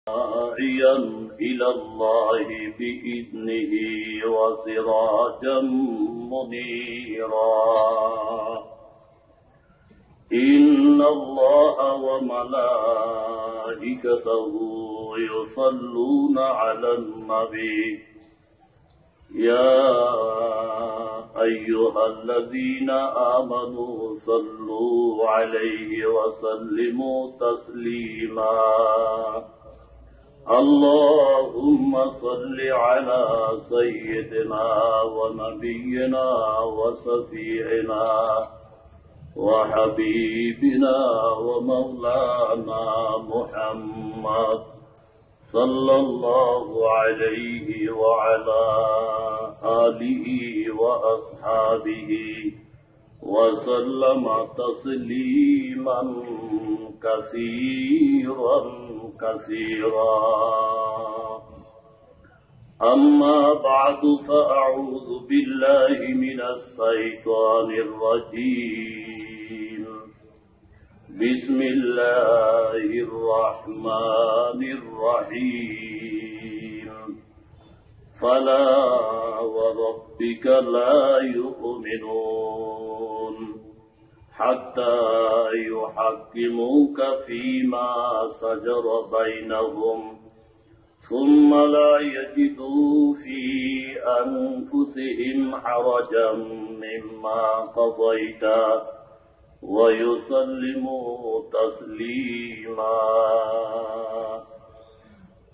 داعيا إلى الله بإذنه وسراجا منيرا إن الله وملائكته يصلون على النبي يا أيها الذين آمنوا صلوا عليه وسلموا تسليما اللهم صل على سيدنا ونبينا وشفيعنا وحبيبنا ومولانا محمد صلى الله عليه وعلى آله وأصحابه وسلم تسليما كثيرا كثيرا أما بعد فأعوذ بالله من الشيطان الرجيم بسم الله الرحمن الرحيم فلا وربك لا يؤمنون حتى يحكموك فيما شجر بينهم ثم لا يجدوا في أنفسهم حرجا مما قضيت ويسلموا تسليما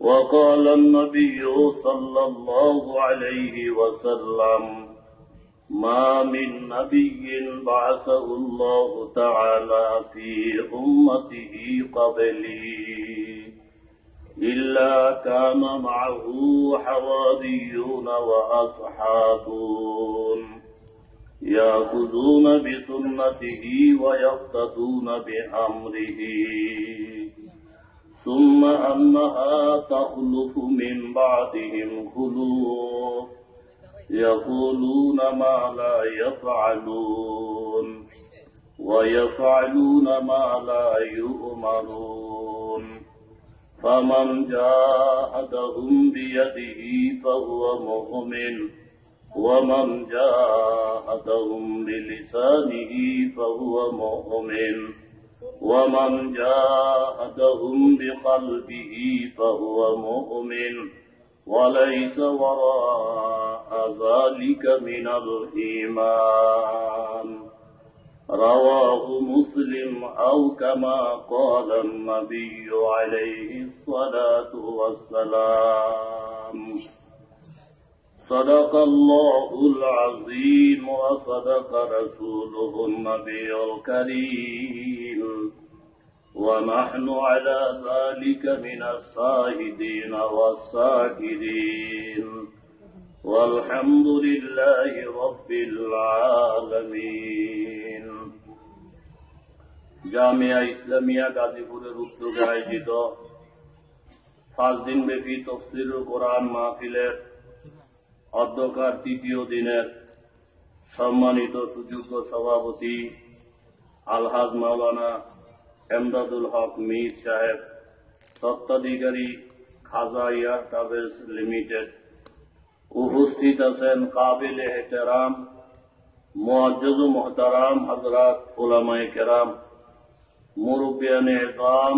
وقال النبي صلى الله عليه وسلم ما من نبي بعثه الله تعالى في أمته قبلي إلا كان معه حواريون وأصحابون يأخذون بسنته ويقتدون بأمره ثم أنها تخلف من بعدهم خلوف يقولون ما لا يفعلون ويفعلون ما لا يؤمرون فمن جاهدهم بيده فهو مؤمن ومن جاهدهم بلسانه فهو مؤمن ومن جاهدهم بقلبه فهو مؤمن وليس وراء ذلك من الإيمان رواه مسلم أو كما قال النبي عليه الصلاة والسلام صدق الله العظيم وصدق رسوله النبي الكريم ونحن على ذلك من الشاهدين والشاكرين والحمد لله رب العالمين জামিয়া ইসলামিয়া গাজীপুরের উদ্যোগে আয়োজিত 5 দিনব্যাপী তাফসীরুল কোরআন মাহফিলের অধ্যক্ষার তৃতীয় দিনের সম্মানিত সুযোগ্য সভাপতি আলহাজ মাওলানা এমদাদুল হক মীর সাহেব, স্বত্বাধিকারী খাজা ইয়ার ট্রাভেলস লিমিটেড, উপস্থিত আছেন কাবিল এহতেরাম মুআজ্জাজ ও মুহতারাম হযরত উলামায়ে কেরাম, মুরব্বিয়ানে ইসলাম,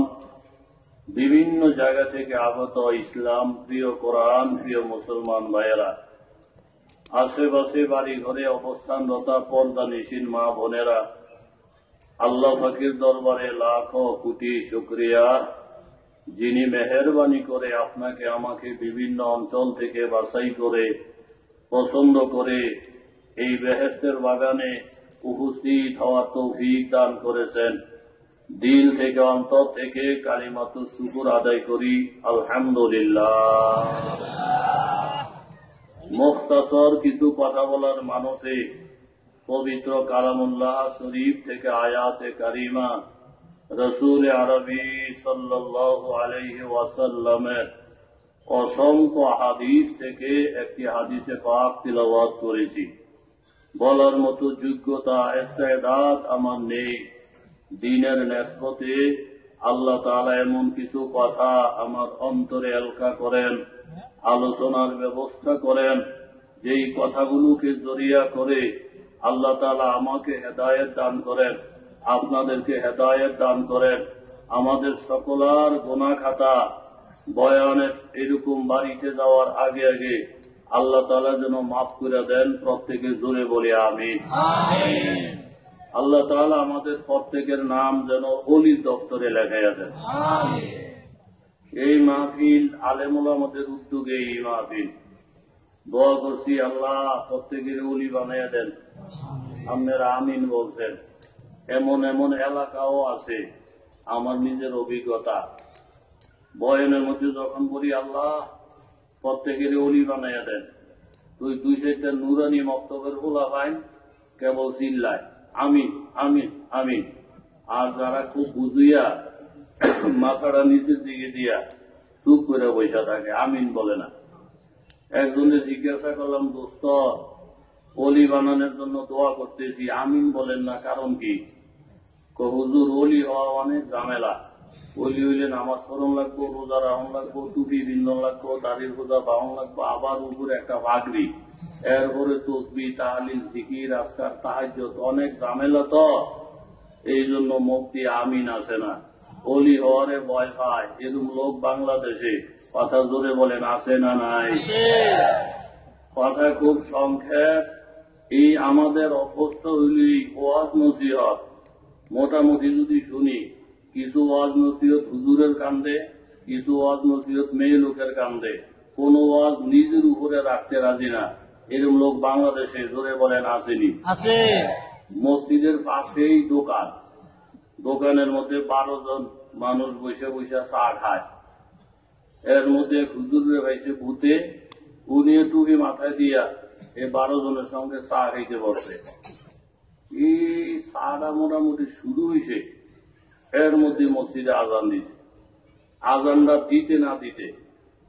বিভিন্ন জায়গা থেকে আগত ইসলাম প্রিয় কোরআন প্রিয় মুসলমান ভাইয়েরা, আশেপাশে বাড়ি ঘরে অবস্থানরত পর্দা নিশিন মা বোনেরা, আল্লাহ পাকের দরবারে লাখো কোটি শুকরিয়া, যিনি মেহেরবানি করে আপনাকে আমাকে বিভিন্ন অঞ্চল থেকে বাছাই করে পছন্দ করে এই বেহেশতের বাগানে উপস্থিত হওয়ার তৌফিক দান করেছেন। দিল থেকে অন্তর থেকে কালিমাতুশ শুকর আদায় করি আলহামদুলিল্লাহ। মুখতাসর কিছু কথা বলার মানুষে পবিত্র কালামুল্লাহ শরীফ থেকে আয়াতে কারিমা রসুল আরবি সাল্লাল্লাহু আলাইহি ওয়াসাল্লামের অসংখ্য হাদিস থেকে একটি হাদিসে পাক তিলাওয়াত করেছি। বলার মতো যোগ্যতা ইস্তেদাদ আমার নেই। দিনের নেসবতে আল্লাহ তাআলা এমন কিছু কথা আমার অন্তরে এলকা করেন, আলোচনার ব্যবস্থা করেন, যেই কথাগুলোকে জড়িয়া করে আল্লাহ তাআলা আমাকে হেদায়েত দান করেন, আপনাদেরকে হেদায়েত দান করেন। আমাদের সকলার গুনাহ খাতা বয়ানের এরকম বাড়িতে যাওয়ার আগে আগে আল্লাহ তাআলা যেন মাফ করে দেন। প্রত্যেকে জোরে বলে আমিন। আল্লাহ তাআলা আমাদের প্রত্যেকের নাম যেন ওলির দপ্তরে লেখাইয়া দেন। এই মাহফিল আলেম ওলামাদের উদ্যোগে এই মাহফিল, দোয়া করছি আল্লাহ প্রত্যেকের ওলি বানাইয়া দেন। আপনারা আমিন বলছেন। এমন এমন এলাকাও আছে, আমার নিজের অভিজ্ঞতা, বয়ানের মধ্যে যখন বলি আল্লাহ প্রত্যেকের ওলি বানাইয়া দেন, তুই দুই চারটা নুরানি মক্তবের ওলা পাইন কেবল চিল্লায় আমিন আমিন আমিন। আর যারা খুব বুঝিয়া মাথাটা নিচের দিকে দিয়া চুপ করে বসে থাকে, আমিন বলে না। একজনের জিজ্ঞাসা করলাম, দোস্ত ওলি বানানোর জন্য দোয়া করতেছি, আমিন বলেন না, কারণ কি? হুজুর ওলি হওয়া অনেক ঝামেলা। ওলি হইলে নামাজ পড়ন লাগবো, রোজা রাখন লাগবো, টুপি বিন্দন লাগবো, দাড়ির রোজা বাহন লাগবো, আবার উপরে একটা পাগড়ি, এরপরে তসবিহ তাহলিল জিকির আজকার তাহাজ্জুদ, অনেক ঝামেলা। তো এই জন্য মুফতি আমিন আসে না, ওলি হওয়ারে ভয় পায়। এরকম লোক বাংলাদেশে, কথা জোরে বলেন আছে না নাই? কথা খুব সংক্ষেপ। এই আমাদের অবস্থা হইলি ওয়াজ নসিহত মোটামুটি যদি শুনি, কিছু ওয়াজ নসিহত হুজুরের কান্দে, কিছু ওয়াজ নসিহত মেয়ে লোকের কান্দে, কোন ওয়াজ নিজের উপরে রাখতে রাজি না। এরকম লোক বাংলাদেশে জোরে বলেন আসেনি? মসজিদের পাশেই দোকান, দোকানের মধ্যে 12 জন মানুষ বসে বসে চা খায়। এর মধ্যে হুজুরের ভাইছে ভূতে, উনি টুপি মাথায় দিয়া এই 12 জনের সঙ্গে চা খাইতে বসে। এই চাটা মোটামুটি শুরু হয়েছে, এর মধ্যে মসজিদে আজান দিছে। আজানটা দিতে না দিতে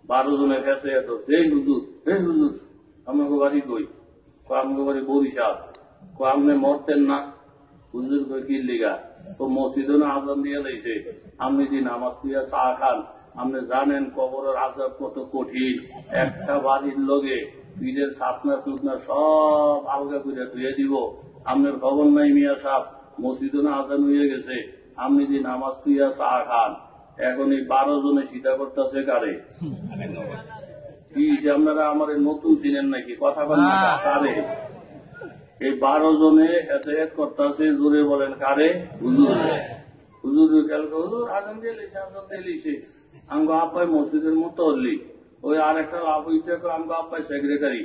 12 জনের কাছে এত, এই হুজুর আমাকে বাড়ি কই? আমাকে বাড়ি বরিশাল। আপনি মরতেন না? হুজুর কই কি লিগা? তো মসজিদে না আজান দিয়ে লাইছে, আপনি যে নামাজ পড়িয়া চা খান, আপনি জানেন কবরের আযাব কত কঠিন। একটা বাড়ির লগে পীরের সাপনা টুকনা সব আলগা করে ধুয়ে দিব, আপনার খবর নাই মিয়া সাহেব। মসজিদে না আজান হয়ে গেছে, আপনি যে নামাজ পড়িয়া চা খান। এখন এই 12 জনে সিধা করতেছে কারে? কি আপনারা আমার নতুন চিনেন নাকি? কথা বলেন কারে? এই 12 জনে এতে এক করতেছে, জোরে বলেন কারে? হুজুর। হুজুর হুজুর আজান দিয়ে লিছে, আজান দিয়ে লিছে। আমগো আপাই মসজিদের মতো হলি। ওই আর একটা লাভ হইতে আমগো আপাই সেক্রেটারি,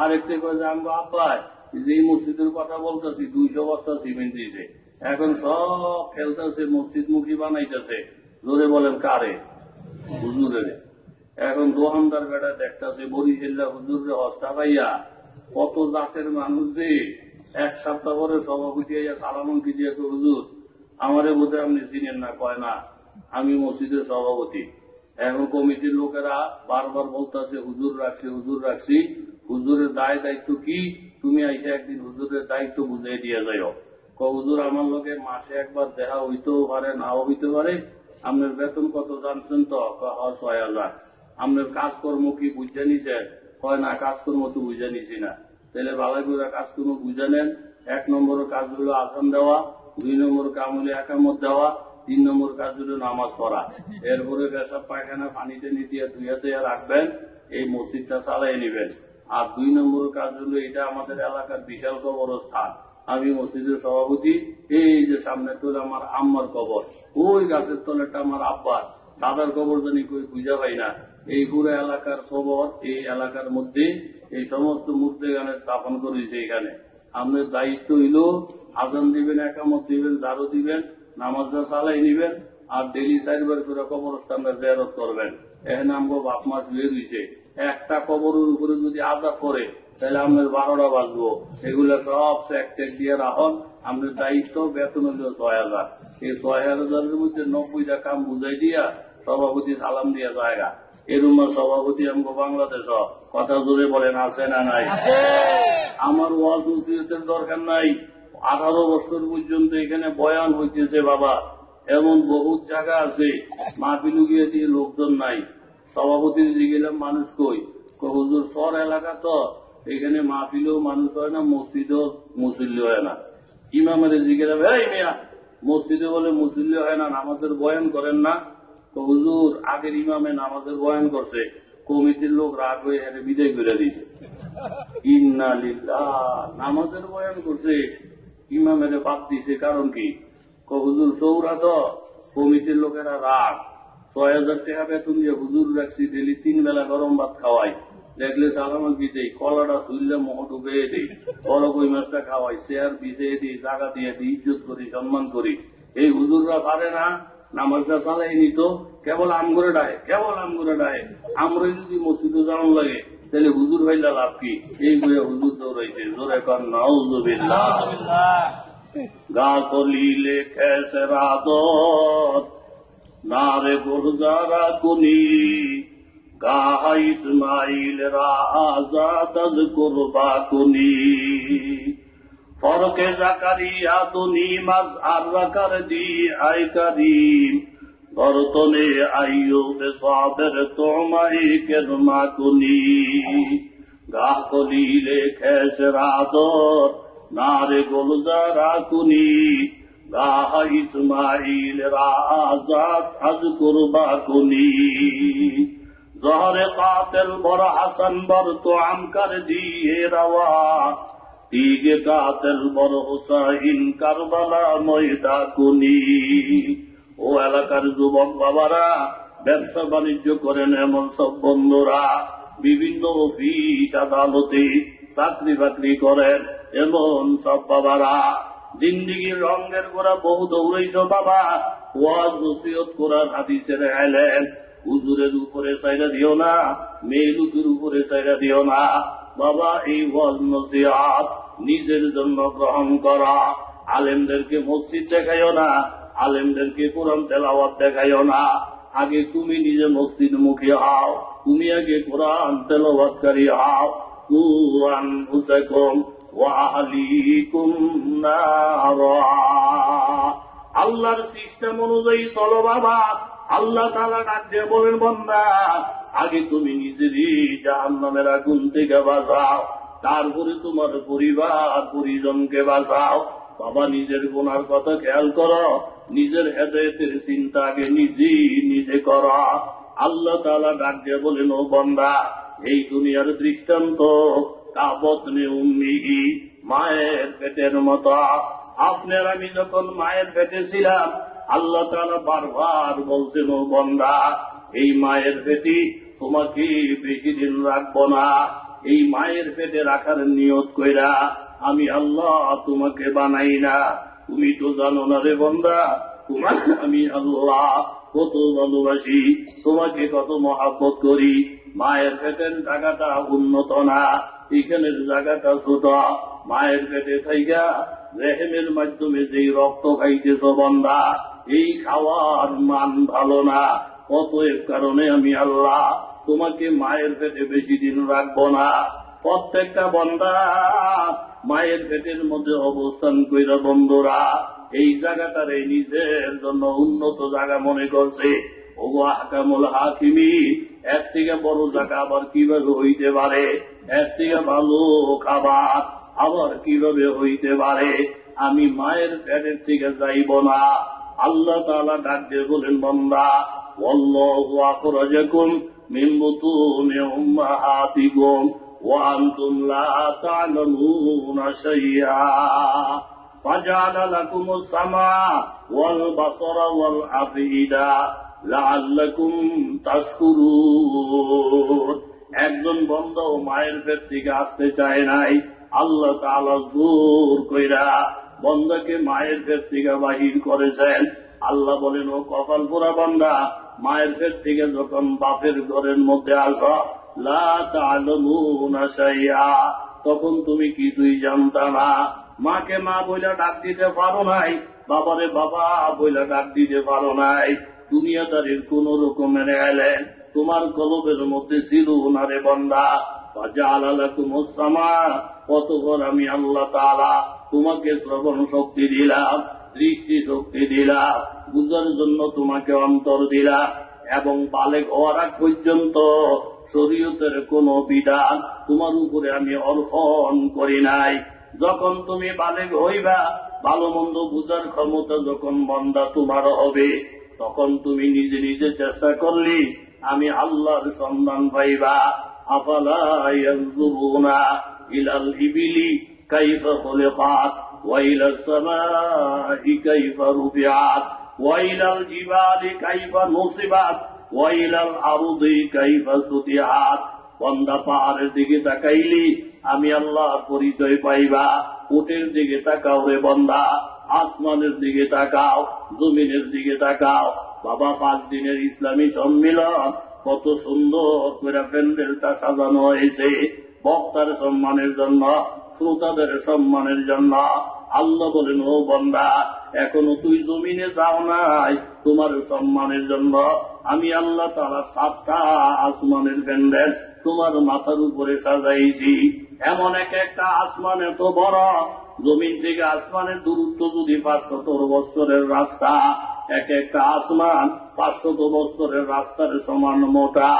আর একটা কয়ে যে আমগো আপাই যে মসজিদের কথা বলতেছি 200 বস্তা সিমেন্ট দিয়েছে, এখন সব খেলতেছে, মসজিদ মুখী বানাইতেছে। জোরে বলেন কারে? হুজুরের। এখন দোকানদার বেটা দেখতেছে বরিশাল্লা হুজুরের হস্তা পাইয়া কত জাতের মানুষ যে এক সপ্তাহ পরে সভাপতি আইয়া কালামঙ্কি দিয়ে, হুজুর আমারে বোধহয় আপনি চিনেন না। কয় না, আমি মসজিদের সভাপতি। এখন কমিটির লোকেরা বারবার বলতেছে হুজুর রাখছি, হুজুর রাখছি। হুজুরের দায় দায়িত্ব কি? তুমি আইসা একদিন হুজুরের দায়িত্ব বুঝাই দিয়ে যাও। হুজুর আমার লোকে মাসে একবার দেখা হইতেও পারে, নাও হইতে পারে। আপনার বেতন কত জানছেন? তো 6,000। আপনার কাজকর্ম কি বুঝে নিছেন? কয় না, কাজকর্ম তো বুঝে নিছি না। তাহলে ভালো করে কাজকর্ম বুঝে নেন। 1 নম্বর কাজ হলো আজান দেওয়া, 2 নম্বর কাম হলো একামত দেওয়া, 3 নম্বর কাজ হলো নামাজ পড়া। এরপরে পেশাব পায়খানা পানিতে নিয়ে ধুয়াতে রাখবেন, এই মসজিদটা চালাই নিবেন। আর 2 নম্বর কাজ হলো, এটা আমাদের এলাকার বিশাল কবরস্থান, আমি মসজিদের সভাপতি। এই যে সামনে তোলে আমার আম্মার কবর, ওই গাছের তলেটা আমার আব্বার, দাদার কবর জানি কই খুঁজে পাই না। এই পুরো এলাকার খবর, এই এলাকার মধ্যে এই সমস্ত মূর্তি গানের স্থাপন করেছে। এখানে আপনার দায়িত্ব হইল আজান দিবেন, একামত দিবেন, ঝাড়ু দিবেন, নামাজটা চালাই নিবেন, আর ডেলি 4 বার করে কবরস্থানটা জিয়ারত করবেন। এখানে আমগো বাপ মা শুয়ে রয়েছে, একটা কবরের উপরে যদি আজাব করে তাহলে আপনার 12টা বাজবো। এগুলো সব চেক দিয়ে রাখুন। আপনার দায়িত্ব, বেতন হলো 6,000। এই 6,000-এর মধ্যে 90টা কাম বুঝাই দিয়া সভাপতি সালাম দিয়া জায়গা। এরকম সভাপতি আমগো বাংলাদেশ, কথা জোরে বলেন আছে না নাই? আমার ওয়াজ নসিহতের দরকার নাই। 18 বছর পর্যন্ত এখানে বয়ান হইতেছে বাবা, এমন বহুত জায়গা আছে মাহফিলু গিয়ে দিয়ে লোকজন নাই, সভাপতি দিয়ে গেলাম মানুষ কই, হুজুর শহর এলাকা তো এখানে মাহফিলেও মানুষ হয় না, মসজিদেও মুসল্লি হয় না। ইমামের জিজ্ঞেস এই মিয়া মসজিদে বলে মুসল্লি হয় না, নামাজের বয়ান করেন না? তো হুজুর আগের ইমামে নামাজের বয়ান করছে, কমিটির লোক রাগ হয়ে হেরে বিদায় করে দিয়েছে। ইন্না লিল্লাহ, নামাজের বয়ান করছে ইমামের বাদ দিছে, কারণ কি? হুজুর চৌরা তো কমিটির লোকেরা রাগ, ৬,০০০ টাকা বেতন দিয়ে হুজুর রাখছি, ডেলি 3 বেলা গরম ভাত খাওয়াই, দেখলে সালামাল বিদেই কলাটা চুললে মোহ ঢুকে দিই, বড় কই মাছটা খাওয়াই, চেয়ার বিছিয়ে দিই, জায়গা দিয়ে দিই, ইজ্জত করি, সম্মান করি। এই হুজুররা পারে না নামাজটা চালাই নিত, কেবল আমগরে ডায়ে, কেবল আমগরে ডায়ে। আমরা যদি মসজিদে জানান লাগে তাহলে হুজুর ভাইলা লাভ কি? এই বইয়ে হুজুর দৌড়াইছে, জোরে কর নাউযুবিল্লাহ। গাছলি লেখে সেরাদত নারে গুরজারা কুনি, গাহা ইসমাইল রাজাদ কুরবা কুনি, ফরকে জাকারিয়া তুনি মাজ আর রাকার দি আই করিম, বর্তনে আইয়ুব সাবের তোমাই কেরমা কুনি, গাহ কলিলে খেসরাদর নারে গুলজারা কুনি, গাহা ইসমাইল রাজাদ আজ কুরবা কুনি, জহরে কাতিল বর হাসান বর তো আম কর দিয়ে রওয়া, তিগে কাতিল বর হুসাইন কারবালা ময়দা কুনি। ও এলাকার যুবক বাবারা, ব্যবসা বাণিজ্য করেন এমন সব বন্ধুরা, বিভিন্ন অফিস আদালতে চাকরি বাকরি করেন এমন সব বাবারা, জিন্দিগির রঙের গোড়া বহু দৌড়াইছ বাবা, ওয়াজ নসিহত করার হাদিসের এলেন, হুজুরের উপরে চাইরা দিও না, মেয়ে লোকের উপরে চাইরা দিও না বাবা। এই ওয়াজ নসিহত নিজের জন্য গ্রহণ করা, আলেমদেরকে মসজিদ দেখাইও না, আলেমদেরকে কোরআন তেলাওয়াত দেখাইও না। আগে তুমি নিজে মসজিদ মুখী হও, তুমি আগে কোরআন তেলাওয়াতকারী হও। কুরআন হুসাকুম ওয়া আহলিকুম নারা, আল্লাহর সিস্টেম অনুযায়ী চলো বাবা। আল্লাহ তাআলা ডাক দিয়ে বলেন, বান্দা আগে তুমি নিজেরই জাহান্নামের আগুন থেকে বাঁচাও, তারপরে তোমার পরিবার পরিজনকে বাঁচাও। বাবা নিজের গুনার কথা খেয়াল করো, নিজের হেদায়েতের চিন্তা আগে নিজে করো। আল্লাহ তাআলা ডাক দিয়ে বলেন, ও বান্দা এই দুনিয়ার দৃষ্টান্ত কাবতনে উম্মিহি, মায়ের পেটের মতো। আপনার আমি যখন মায়ের পেটে ছিলাম, আল্লাহ তাআলা বারবার বলছেন, ও বান্দা এই মায়ের পেটে তোমাকে বেশি দিন রাখবো না, এই মায়ের পেটে রাখার নিয়ত কইরা আমি আল্লাহ তোমাকে বানাই না। তুমি তো জানো না রে বান্দা, তোমাকে আমি আল্লাহ কত ভালোবাসি, তোমাকে কত মহাব্বত করি। মায়ের পেটের জায়গাটা উন্নত না, এখানের জায়গাটা ছোট। মায়ের পেটে খাইগা রেহেমের মাধ্যমে যেই রক্ত খাইতেছ বান্দা, এই খাওয়ার মান ভালো না। অতএব কারণে আমি আল্লাহ তোমাকে মায়ের পেটে বেশি দিন রাখবো না। প্রত্যেকটা বান্দা মায়ের পেটের মধ্যে অবস্থান কইরা বন্ধুরা এই জায়গাটারে নিজের জন্য উন্নত জায়গা মনে করছে। ওগো আহকামুল হাকিমিন, এর থেকে বড় জায়গা আবার কিভাবে হইতে পারে? এর থেকে ভালো খাবার আবার কিভাবে হইতে পারে? আমি মায়ের পেটের থেকে যাইব না। আল্লাহ তাআলা ডাক দিয়ে বলেন, বান্দা ওয়াল্লাহু আখরাজাকুম মিন বুতুনি উম্মাহাতিকুম ওয়া আনতুম লা তা'লামুনা শাইআ ফাজা'আলা লাকুমুস সামআ ওয়াল বাসারা ওয়াল আফইদা লাআল্লাকুম তাশকুরুন। একজন বান্দা মায়ের পেট থেকে আসতে চায় নাই, আল্লাহ তাআলা জোর কইরা বান্দাকে মায়ের পেট থেকে বাহির করেছেন। আল্লাহ বলেন, ও কপাল পোড়া বান্দা, মায়ের পেট থেকে যখন বাপের ঘরের মধ্যে আসো, লা তা'লামুনা শাইআ, তখন তুমি কিছুই জানতা না। মাকে মা বইলা ডাক দিতে পারো নাই, বাবারে বাবা বইলা ডাক দিতে পারো নাই। দুনিয়াদারির কোন রকমের এলেন তোমার কলবের মধ্যে ছিল না রে বান্দা। ফাজা'আলা লাকুমুস সামা, কতবার আমি আল্লাহ তাআলা তোমাকে শ্রবণ শক্তি দিলাম, দৃষ্টি শক্তি দিলাম, বুঝার জন্য তোমাকে অন্তর দিলা, এবং বালেগ হওয়ার আগ পর্যন্ত শরীয়তের কোন বিধান তোমার উপরে আমি অর্পণ করি নাই। যখন তুমি বালেগ হইবা, ভালো মন্দ বুঝার ক্ষমতা যখন বান্দা তোমার হবে, তখন তুমি নিজে নিজে চেষ্টা করলি আমি আল্লাহর সন্ধান পাইবা। আফালা ইয়ানজুরুনা ইলাল ইবিলি কাইফা খুলিকাত ওয়া ইলাস সামাই কাইফা রুফিআত ওয়া ইলাল জিবালি কাইফা নুসিবাত ওয়া ইলাল আরদি কাইফা সুতিহাত। বান্দা পাহাড়ের দিকে তাকাইলি আমি আল্লাহর পরিচয় পাইবা। উটের দিকে তাকাও রে বান্দা, আসমানের দিকে তাকাও, জমিনের দিকে তাকাও। বাবা 5 দিনের ইসলামী সম্মিলন কত সুন্দর করে প্যান্ডেলটা সাজানো হয়েছে, বক্তার সম্মানের জন্য, শ্রোতাদের সম্মানের জন্য। আল্লাহ বলেন, ও বান্দা, এখনো তুই জমিনে যাও নাই, তোমার সম্মানের জন্য আমি আল্লাহ তাআলা 7টা আসমানের প্যান্ডেল তোমার মাথার উপরে সাজাইছি। এমন একটা আসমান এত বড়, জমিন থেকে আসমানের দূরত্ব যদি 500 বছরের রাস্তা, একটা আসমান 500 বছরের রাস্তার সমান মোটা।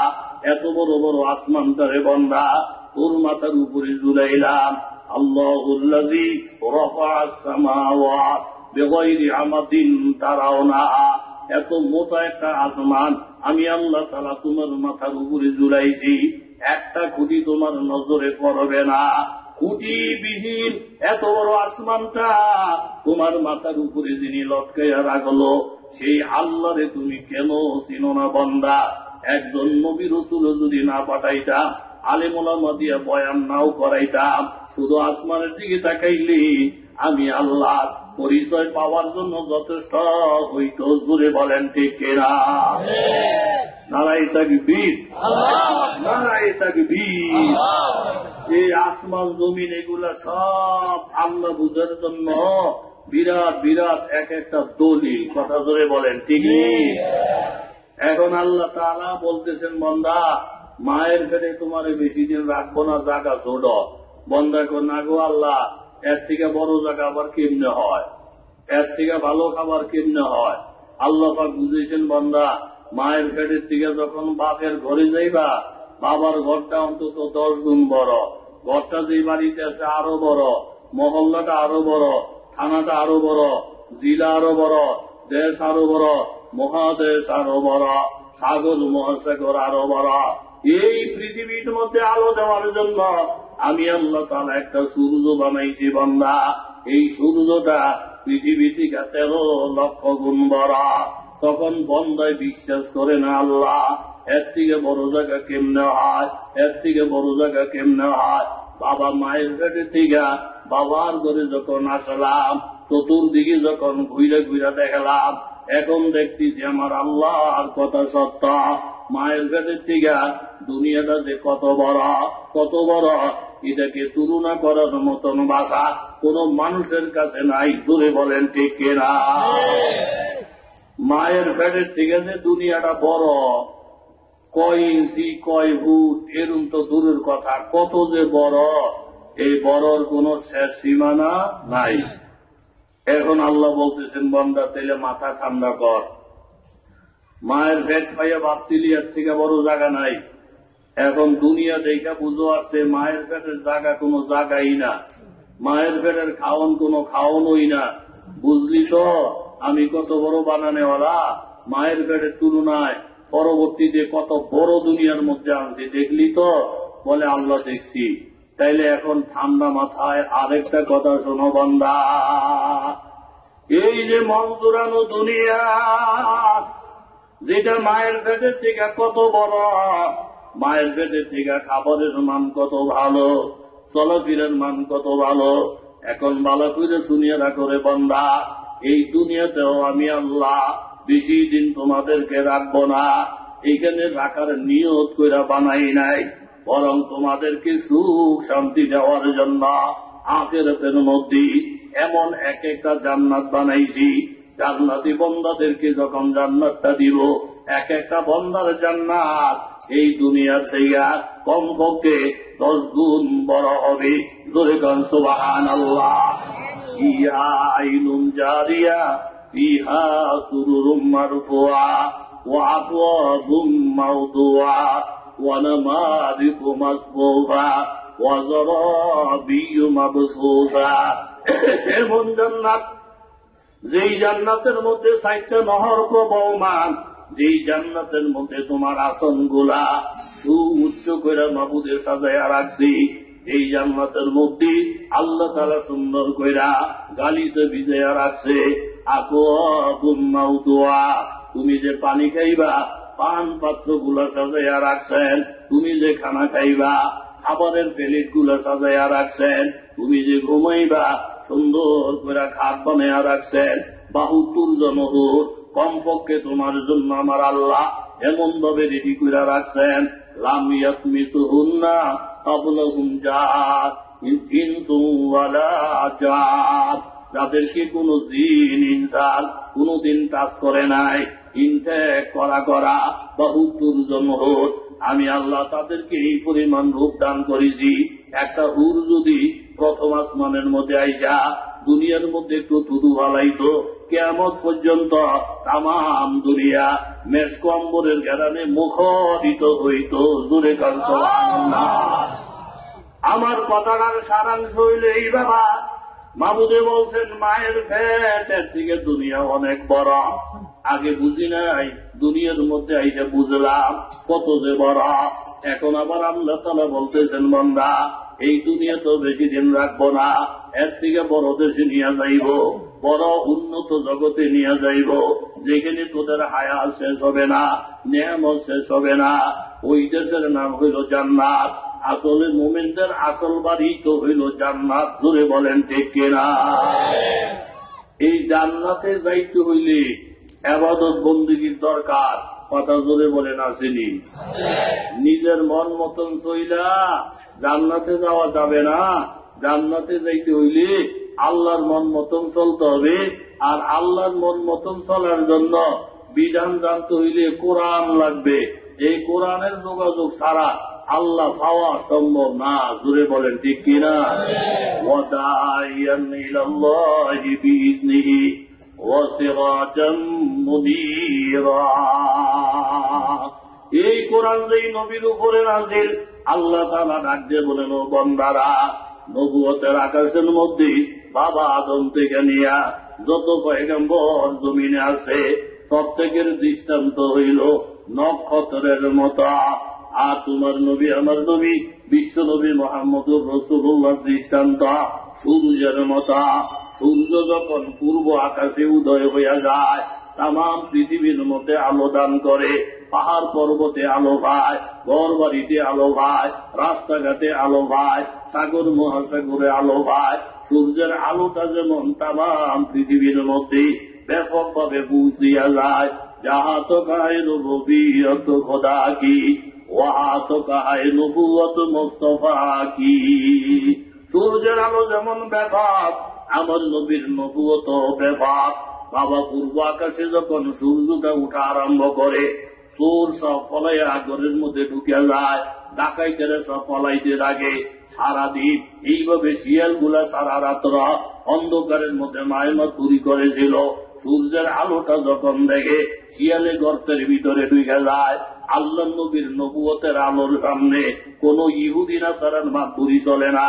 এত বড় বড় আসমানটারে বান্দা তোর মাথার উপরে ঝুলাইলাম। আল্লাহুল্লাযী রাফা'আস সামাওয়াত বিগাইরি আমাদিন তারাউনাহা। এত মোটা একটা আসমান আমি আল্লাহ তাআলা তোমার মাথার উপরে ঝুলাইছি, একটা খুঁটি তোমার নজরে পড়বে না। খুঁটিবিহীন এত বড় আসমানটা তোমার মাথার উপরে যিনি লটকাইয়া রাখলো, সেই আল্লাহরে তুমি কেন চিনো না বান্দা? একজন নবী রাসূল যদি না পাঠাইতাম, আলেম ওলামা দিয়ে বয়ান নাও করাইতাম, শুধু আসমানের দিকে তাকাইলি আমি আল্লাহ পরিচয় পাওয়ার জন্য যথেষ্ট হইতো। জোরে বলেন ঠিক কিনা? নারায়ে তাকবীর, নারায়ে তাকবীর। এই আসমান জমিন এগুলা সব আল্লাহ বুঝার জন্য বিরাট বিরাট একটা দলিল। কথা জোরে বলেন ঠিক নেই? এখন আল্লাহ তাআলা বলতেছেন, বান্দা মায়ের পেটে তোমার বেশি দিন রাখবো না, জায়গা ছোট। বান্দা কো না গো আল্লাহ, এর থেকে বড় জায়গা আবার কেমনে হয়, এর থেকে ভালো খাবার কেমনে হয়? আল্লাহ পাক বুঝেছেন, বান্দা মায়ের পেটের থেকে যখন বাপের ঘরে যাইবা, বাবার ঘরটা অন্তত 10 গুণ বড়, ঘরটা যে বাড়িতে আছে আরো বড়, মহল্লাটা আরো বড়, থানাটা আরো বড়, জেলা আরো বড়, দেশ আরো বড়, মহাদেশ আরো বড়, সাগর মহাসাগর আরো বড়। এই পৃথিবীর মধ্যে আলো দেওয়ার জন্য আমি আল্লাহ তাআলা একটা সূর্য বানাইছি বান্দা। এই সূর্যটা পৃথিবী থেকে 13 লক্ষ গুণ বড়। তখন বান্দায় বিশ্বাস করে না, আল্লাহ এর থেকে বড় জায়গা কেমনে হয়, এর থেকে বড় জায়গা কেমনে হয়? বাবা মায়ের পেটে থেকে বাবার ঘরে যখন আসলাম, চতুর্দিকে যখন ঘুরে ঘুরে দেখলাম, এখন দেখছি যে আমার আল্লাহর কথা সত্য। মায়ের পেটের থেকে দুনিয়াটা যে কত বড়, কত বড়, এটাকে তুলনা করার মতন ভাষা কোন মানুষের কাছে নাই। জোরে বলেন ঠিক কিনা? মায়ের পেটের থেকে যে দুনিয়াটা বড়, কয় ইঞ্চি কয় ফুট এরকম তো দূরের কথা, কত যে বড়, এই বড়র কোন শেষ সীমানা নাই। এখন আল্লাহ বলতেছেন, বান্দা তাইলে মাথা ঠান্ডা কর। মায়ের পেট পাইয়া ভাবছিলি এর থেকে বড় জায়গা নাই। এখন দুনিয়া দেখা বুঝো আসছে মায়ের পেটের জায়গা কোনো জায়গাই না, মায়ের পেটের খাওয়ান কোনো খাওয়ানোই না। বুঝলি তো আমি কত বড় বানানেওয়ালা? মায়ের পেটের তুলনায় পরবর্তীতে কত বড় দুনিয়ার মধ্যে আনছি, দেখলি তো? বলে আল্লাহ দেখছি। তাইলে এখন ঠান্ডা মাথায় আরেকটা কথা শোনো বান্দা, এই যে মন জোড়ানো দুনিয়া, যেটা মায়ের পেটের থেকে কত বড়, মায়ের পেটের থেকে খাবারের মান কত ভালো, চলাফেরার মান কত ভালো। এখন ভালো করে শুনিয়ে রাখো রে বান্দা, এই দুনিয়াতেও আমি আল্লাহ বেশি দিন তোমাদেরকে রাখবো না। এইখানে রাখার নিয়ত কইরা বানাই নাই, বরং তোমাদেরকে সুখ শান্তি দেওয়ার জন্য আখিরাতের মধ্যে এমন একটা জান্নাত বানাইছি। জান্নাতি বান্দাদেরকে যখন জান্নাতটা দিব, একটা বান্দার জান্নাত এই দুনিয়ার থেকে কমপক্ষে 10 গুণ বড় হবে। জোরে গান সুবহানাল্লাহ। ইয়া আইনুন জারিয়া فيها سرر مرفوعة وأكواب موضوعة ونمارق مصفوفة وزرابي مبثوثة এমন জান্নাত যেই জান্নাতের মধ্যে 4টা নহর প্রবহমান, যেই জান্নাতের মধ্যে তোমার আসন গুলা সুউচ্চ করে মাবুদে সাজায়া রাখছি, এই জান্নাতের মধ্যে আল্লাহ তাআলা সুন্দর কইরা গালিতে ভিজাইয়া রাখছে। আকওয়াবুম মাওদুআ, তুমি যে পানি খাইবা পান পাত্র গুলা সাজাইয়া রাখছেন, তুমি যে খানা খাইবা খাবারের প্লেট গুলা সাজাইয়া রাখছেন, তুমি যে ঘুমাইবা সুন্দর করে খাট বানাইয়া রাখছেন। 72 জন হুর কমপক্ষে তোমার জন্য আমার আল্লাহ এমন ভাবে রেডি করে রাখছেন। লাম ইয়াতমিসুহুন্না ক্বাবলাহুম জাত ইনসুন ওয়ালা জাত, যাদেরকে কোন জিন ইনসান কোনদিন টাচ করে নাই, ইনটেক করা 72 জন হুর, আমি আল্লাহ তাদেরকে এই পরিমাণ রূপ দান করেছি। একটা হুর যদি প্রথম আসমানের মধ্যে আইসা দুনিয়ার মধ্যে একটু থুতু ফালাইতো, কিয়ামত পর্যন্ত তামাম দুনিয়া মেশক অম্বরের ঘেরানে মুখরিত হইত। জোরে কান সুবহানাল্লাহ। আমার কথাটার সারাংশ হইল এই বাবা, মাবুদে বলছেন মায়ের পেটের থেকে দুনিয়া অনেক বড়। আগে বুঝি নাই, দুনিয়ার মধ্যে আইসা বুঝলাম কত যে বড়। এখন আবার আল্লাহ তাআলা বলতেছেন বান্দা এই দুনিয়া তো বেশি দিন রাখবো না, এর থেকে বড় দেশে নিয়ে যাইব, বড় উন্নত জগতে নিয়ে যাইব, যেখানে তোদের হায়াত শেষ হবে না, নেয়ামত শেষ হবে না। ওই দেশের নাম হইল জান্নাত। আসলে মুমিনদের আসল বাড়ি তো হইল জান্নাত। জোরে বলেন ঠিক কিনা? এই জান্নাতে যাইতে হইলে ইবাদত বন্দেগীর দরকার। কথা জোরে বলেন আসেনি? নিজের মন মতন চইলা জান্নাতে যাওয়া যাবে না। জান্নাতে যাইতে হইলে আল্লাহর মন মতন চলতে হবে। আর আল্লাহর মন মতন চলার জন্য বিধান জানতে হইলে কোরআন লাগবে। এই কোরআনের যোগাযোগ ছাড়া আল্লাহ পাওয়া সম্ভব না। জোরে বলেন ঠিক কিনা? ওয়াদাইয়ান ইলাল্লাহি বিইذনিহি ওয়া সিরাজাম মুনীরা। এই কোরআন যেই নবীর উপরে নাযিল, আল্লাহ তাআলা ডাক দিয়ে বলেন, ও বান্দারা, নবুয়তের আকাশের মধ্যে বাবা আদম থেকে নিয়া যত পয়গম্বর জমিনে আছে প্রত্যেকের দৃষ্টান্ত হইল নক্ষত্রের মতো। আর তোমার নবী আমার নবী বিশ্ব নবী মুহাম্মদুর রাসূলুল্লাহ দৃষ্টান্ত সূর্যের মতো। সূর্য যখন পূর্ব আকাশে উদয় হইয়া যায়, তাম পৃথিবীর মধ্যে আলো দান করে। পাহাড় পর্বতে আলো পায়, ঘর বাড়িতে আলো পায়, রাস্তাঘাটে আলো পায়, সাগর মহাসাগরে আলো পায়। সূর্যের আলোটা যেমন তাম পৃথিবীর মধ্যে ব্যাপক ভাবে পৌঁছিয়া যায়। যাহা তো কায় নবুয়ত খোদা কি, ওয়া তো কায় নবুয়ত মুস্তাফা কি। সূর্যের আলো যেমন ব্যাপক, আমার নবীর নবুয়ত ব্যাপক। বাবা পূর্ব আকাশে যখন সূর্যটা উঠা আরম্ভ করে, চোর সব পলাইয়া ঘরের মধ্যে ঢুকিয়া যায়, ডাকাইতেরা সব পলাইতে লাগে। সারাদিন এইভাবে শিয়াল গুলা সারা রাত্র অন্ধকারের মধ্যে মায়মত চুরি করেছিল। সূর্যের আলোটা যখন দেখে শিয়ালে গর্তের ভিতরে ঢুকে যায়। আল্লাহ নবীর নবুয়তের আলোর সামনে কোন ইহুদি নাসারার মাতবুরি চলে না।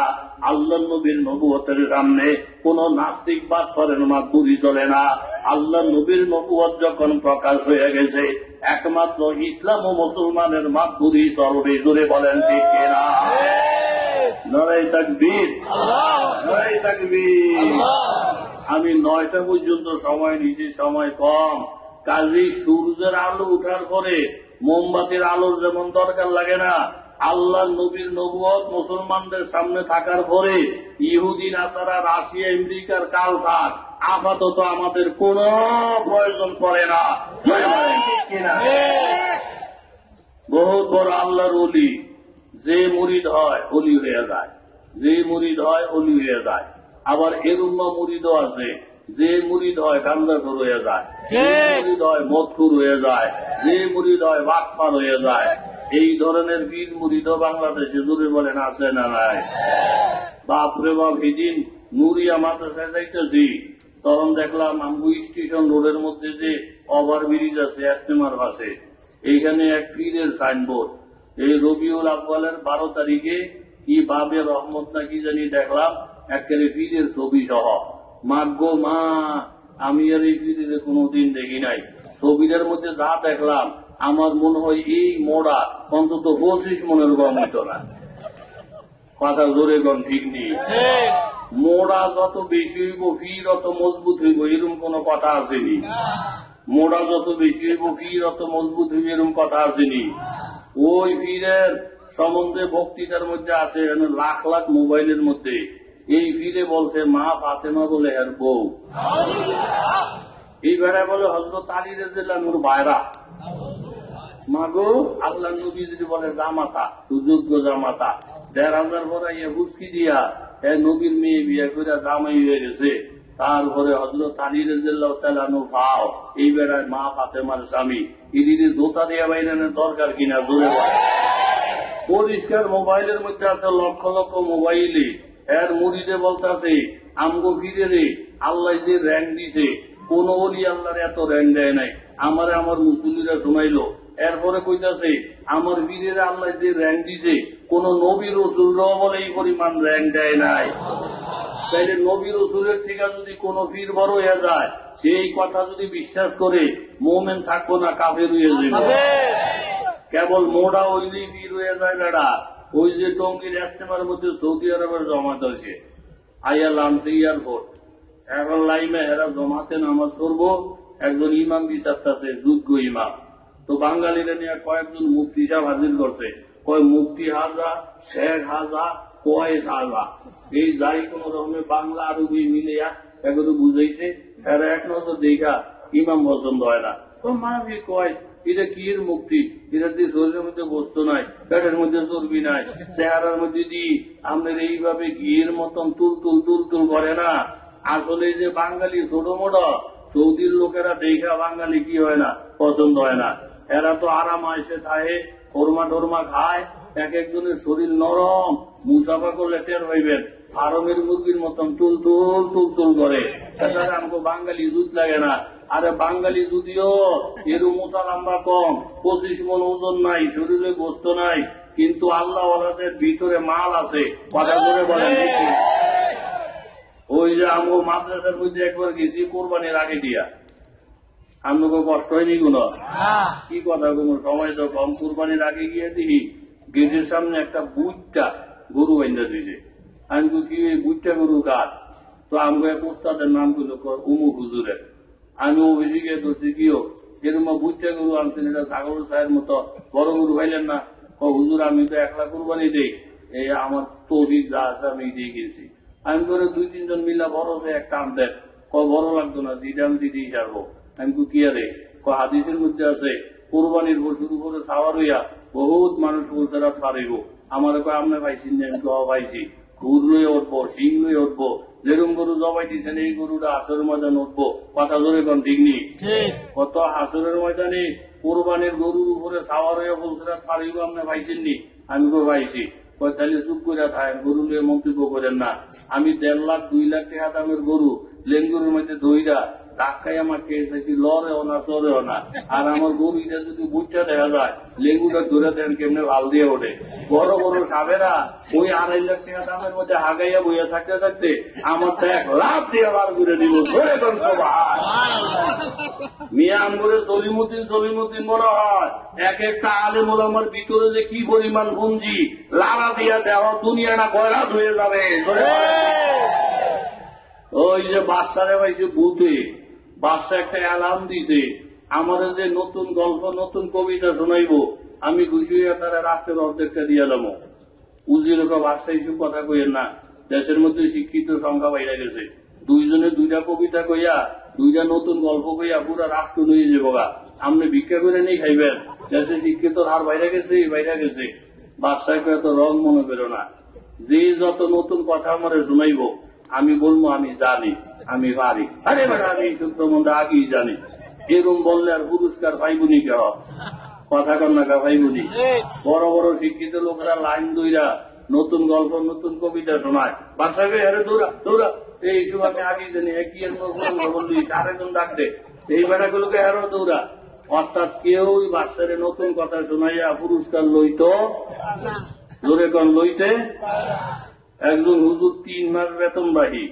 আল্লাহ নবীর নবুয়তের সামনে কোন নাস্তিক বাদশাহের মাতবুরি চলে না। আল্লাহ নবীর নবুয়ত যখন প্রকাশ হয়ে গেছে, একমাত্র ইসলাম ও মুসলমানের মাতবুরি চলবে। জোরে বলেন ঠিক কিনা? নারায়ে তাকবীর, নারায়ে তাকবীর। আমি 9টা পর্যন্ত সময় নিয়েছি, সময় কম। কাজেই সূর্যের আলো উঠার পরে মোমবাতির আলোর যেমন দরকার লাগে না, আল্লাহ নবীর নবুয়ত মুসলমানদের সামনে থাকার পরে ইহুদি নাসারা, রাশিয়া, আমেরিকার কালচার আপাতত আমাদের কোন প্রয়োজন পড়ে না। বহুত বড় আল্লাহর ওলি, যে মুরিদ হয় ওলি হয়ে যায়, যে মুরিদ হয় ওলি হয়ে যায়। আবার এরুম্মা মুরিদও আছে, যে মুরিদ হয় গান্দাখোর হয়ে যায়, যে মুরিদ হয় মদখোর হয়ে যায়, যে মুরিদ হয় বাটপার হয়ে যায়। এই ধরনের বীর মুরিদও বাংলাদেশে জুড়ে বলেন আছে না নাই? বাপরে বাপ, এদিন নুরিয়া মাদ্রাসায় যাইতেছি, তখন দেখলাম আমগু স্টেশন রোডের মধ্যে যে ওভার ব্রিজ আছে এস্টেমার পাশে, এইখানে এক পীরের সাইনবোর্ড, এই রবিউল আউয়ালের 12 তারিখে কি বাবে রহমত না কি জানি দেখলাম, একেবারে পীরের ছবি সহ। মাগো মা, আমি আর এই পীরের কোনোদিন দেখি নাই। ছবিটার মধ্যে যা দেখলাম আমার মনে হয় এই মোড়া অন্তত 25 মনের কম হইত না। কথা জোরে কম ঠিক নেই। মোড়া যত বেশি হইব ফির অত মজবুত হইব, এরকম কোন কথা আসেনি। মোড়া যত বেশি হইব ফির অত মজবুত হইব, এরকম কথা আসেনি। ওই ফিরের সম্বন্ধে বক্তৃতার মধ্যে আছে লাখ লাখ মোবাইলের মধ্যে। এই ফিরে বলছে মা ফাতেমা বলে এর বউ, এই বেড়ায় বলে হযরত আলী রাদিয়াল্লাহু আনহুর ভাইরা। মাগো আল্লাহ নবী যদি বলে জামাতা, সুযোগ্য জামাতা, ১,৫০০ ভরাইয়া বুঝকি দিয়া নবীর মেয়ে বিয়ে করে জামাই হয়ে গেছে, তারপরে হযরত আলী রাদিয়াল্লাহু তাআলা আনহু ভাও, এই বেড়ায় মা ফাতেমার স্বামী, ইদিকে জোতা দেওয়া বাইরানের দরকার কিনা জোরে বলে। পরিষ্কার মোবাইলের মধ্যে আছে লক্ষ লক্ষ মোবাইলে, এর মুরিদে বলতেছে আমগো ফিরে রে আল্লাহ যে র্যাঙ্ক দিছে, কোন ওলি আল্লাহর এত র্যাঙ্ক দেয় নাই। আমারে আমার মুসল্লিরা শোনাইলো, এরপরে কইতাছে আমার বীরের আল্লাহ যে র্যাঙ্ক দিছে কোন নবী রাসূলরাও বলে এই পরিমাণ র্যাঙ্ক দেয় নাই। তাইলে নবী রাসূলের থেকে যদি কোন পীর বড় হয়ে যায়, সেই কথা যদি বিশ্বাস করে মুমিন থাকবো না, কাফের হয়ে যাবে। কেবল মোড়া হইলেই পীর হয়ে যায় বেড়া। ওই যে টঙ্গীর ইস্তেমার মধ্যে সৌদি আরবের জমাত হয়েছে, আইয়া লামতে এয়ারপোর্ট, এখন লাইমে এরা জমাতে নামাজ পড়বো, একজন ইমাম বিচারতেছে, যোগ্য ইমাম। তো বাঙালিরা নিয়ে কয়েকজন মুফতি সাহেব হাজির করছে, কয় মুফতি হাজা, শেখ হাজা, কয়েস হাজা, এই যাই কোন রকমের বাংলা আরবি মিলিয়া এগুলো বুঝাইছে। এরা এক নজর দেখা ইমাম পছন্দ হয় না। তো মানবী কয় এটা কি এর মুক্তি, এটা দিয়ে শরীরের মধ্যে বস্তু নাই, পেটের মধ্যে চর্বি নাই, চেহারার মধ্যে দি আমাদের এইভাবে ঘিয়ের মতন তুল তুল তুল তুল করে না। আসলে যে বাঙালি ছোট মোটা, সৌদির লোকেরা দেখা বাঙালি কি হয় না, পছন্দ হয় না। এরা তো আরাম আইসে খায়, খোরমা টোরমা খায়, এক একজনের শরীর নরম, মুসাফা করলে টের হইবেন ফার্মের মুরগির মতন তুল তুল তুল তুল করে। তাছাড়া আমাকে বাঙালি দুধ লাগে না। আরে বাঙালি যদিও এর মোটা লম্বা কম, 25 মন ওজন নাই, শরীরে গোস্ত নাই, কিন্তু আল্লাহ ওয়ালাদের ভিতরে মাল আছে। কথা করে বলেন ওই যে আমগো মাদ্রাসার মধ্যে একবার গেছি কোরবানির আগে দিয়া, আমাকে কষ্ট হয়নি কোন কি কথা, কোন সময় তো কম। কোরবানির আগে গিয়ে দেখি গেটের সামনে একটা বুটটা গরু বাইন্দা দিয়েছে। আমি কি বুটটা গরু কাজ? তো আমাকে এক ওস্তাদের নাম করলো উমুক হুজুরের। আমি অভিযোগে ধরছি কিও এরকম বুটটা গরু আনছেন, এটা ছাগল সাহের মতো বড় গরু খাইলেন না? হুজুর আমি তো একলা কোরবানি দেই, এই আমার তৌফিক যা আছে আমি দিয়ে গেছি। আমি করে 2-3 জন মিলা বড় একটা আনতেন, বড় লাগতো না, দিদি আমি দিদি ছাড়বো। আমি কি আরে হাদিসের মধ্যে আছে কোরবানির শুরু করে খাওয়ার হইয়া বহুত মানুষ বলতে পারিব। আমার কয় আপনি পাইছি, আমি পাইছি, খুর লয়ে উঠবো, শিং লয়ে উঠবো, যেরকম গরু জবাই দিচ্ছেন এই গরুটা হাসরের ময়দানে উঠবো। কথা ধরে কোন ঠিক নেই, কত হাসরের ময়দানে কোরবানির গরুর উপরে খাওয়ার হইয়া বলতে পারিব আপনি পাইছেন নি? আমি তো পাইছি। তাহলে চুপ করে থাকেন, গরু নিয়ে মন্তব্য করেন না। আমি 1.5 লাখ 2 লাখ টাকা দামের গরু লেঙ্গুরের মধ্যে দইরা ধাক্কাই আমার খেয়েছি, লড়েও না চড়েও না। আর আমার গরু এটা যদি বুঝটা দেখা যায়, লেঙ্গুটা ধরে দেন কেমনে ভাল দিয়ে ওঠে। বড় বড় সাবেরা ওই 2.5 লাখ টাকা দামের মধ্যে হাগাইয়া বইয়া থাকতে থাকতে আমার তো 1 লাখ দিয়ে বার করে দিব। মিয়া আমগুলো সলিমুদ্দিন মনে হয় এক একটা আলেম ওলামার ভিতরে যে কি পরিমাণ পুঞ্জি লালা দিয়া দেওয়া, দুনিয়াটা গয়রাত হয়ে যাবে। ওই যে বাচ্চারে পাইছে ভূতে, বাচ্চা একটা অ্যালার্ম দিছে আমাদের যে নতুন গল্প নতুন কবিতা শোনাইব, আমি খুশি হইয়া তারা রাস্তার অর্ধেকটা দিয়ে যাবো। উজির বাচ্চা এইসব কথা কইেন না, দেশের মধ্যে শিক্ষিত সংখ্যা বাইরে গেছে। 2 জনে 2টা কবিতা কইয়া 2টা নতুন গল্প কইয়া পুরা রাষ্ট্র নিয়ে যাবো গা। আপনি ভিক্ষা করে নেই খাইবেন, দেশে শিক্ষিত হার বাইরে গেছে। বাচ্চাকে এত রং মনে করো না। যে যত নতুন কথা আমার শোনাইব আমি বলবো আমি জানি, আমি পারি। আরে বেটা আমি সূত্র মধ্যে আগেই জানি, এরকম বললে আর পুরস্কার পাইবনি কেউ? কথা কন্যা কা পাইবনি? বড় বড় শিক্ষিত লোকেরা লাইন দইরা নতুন গল্প নতুন কবিতা শোনায়, বাসাকে হেরে দৌড়া দৌড়া, এই সব আমি আগে জানি কি বললি আরেকজন ডাকছে, এই বেড়াগুলোকে হেরো দৌড়া। অর্থাৎ কেউ বাচ্চারে নতুন কথা শোনাইয়া পুরস্কার লইত, জোরে কন লইতে। একজন হুজুর 3 মাস বেতনবাহী,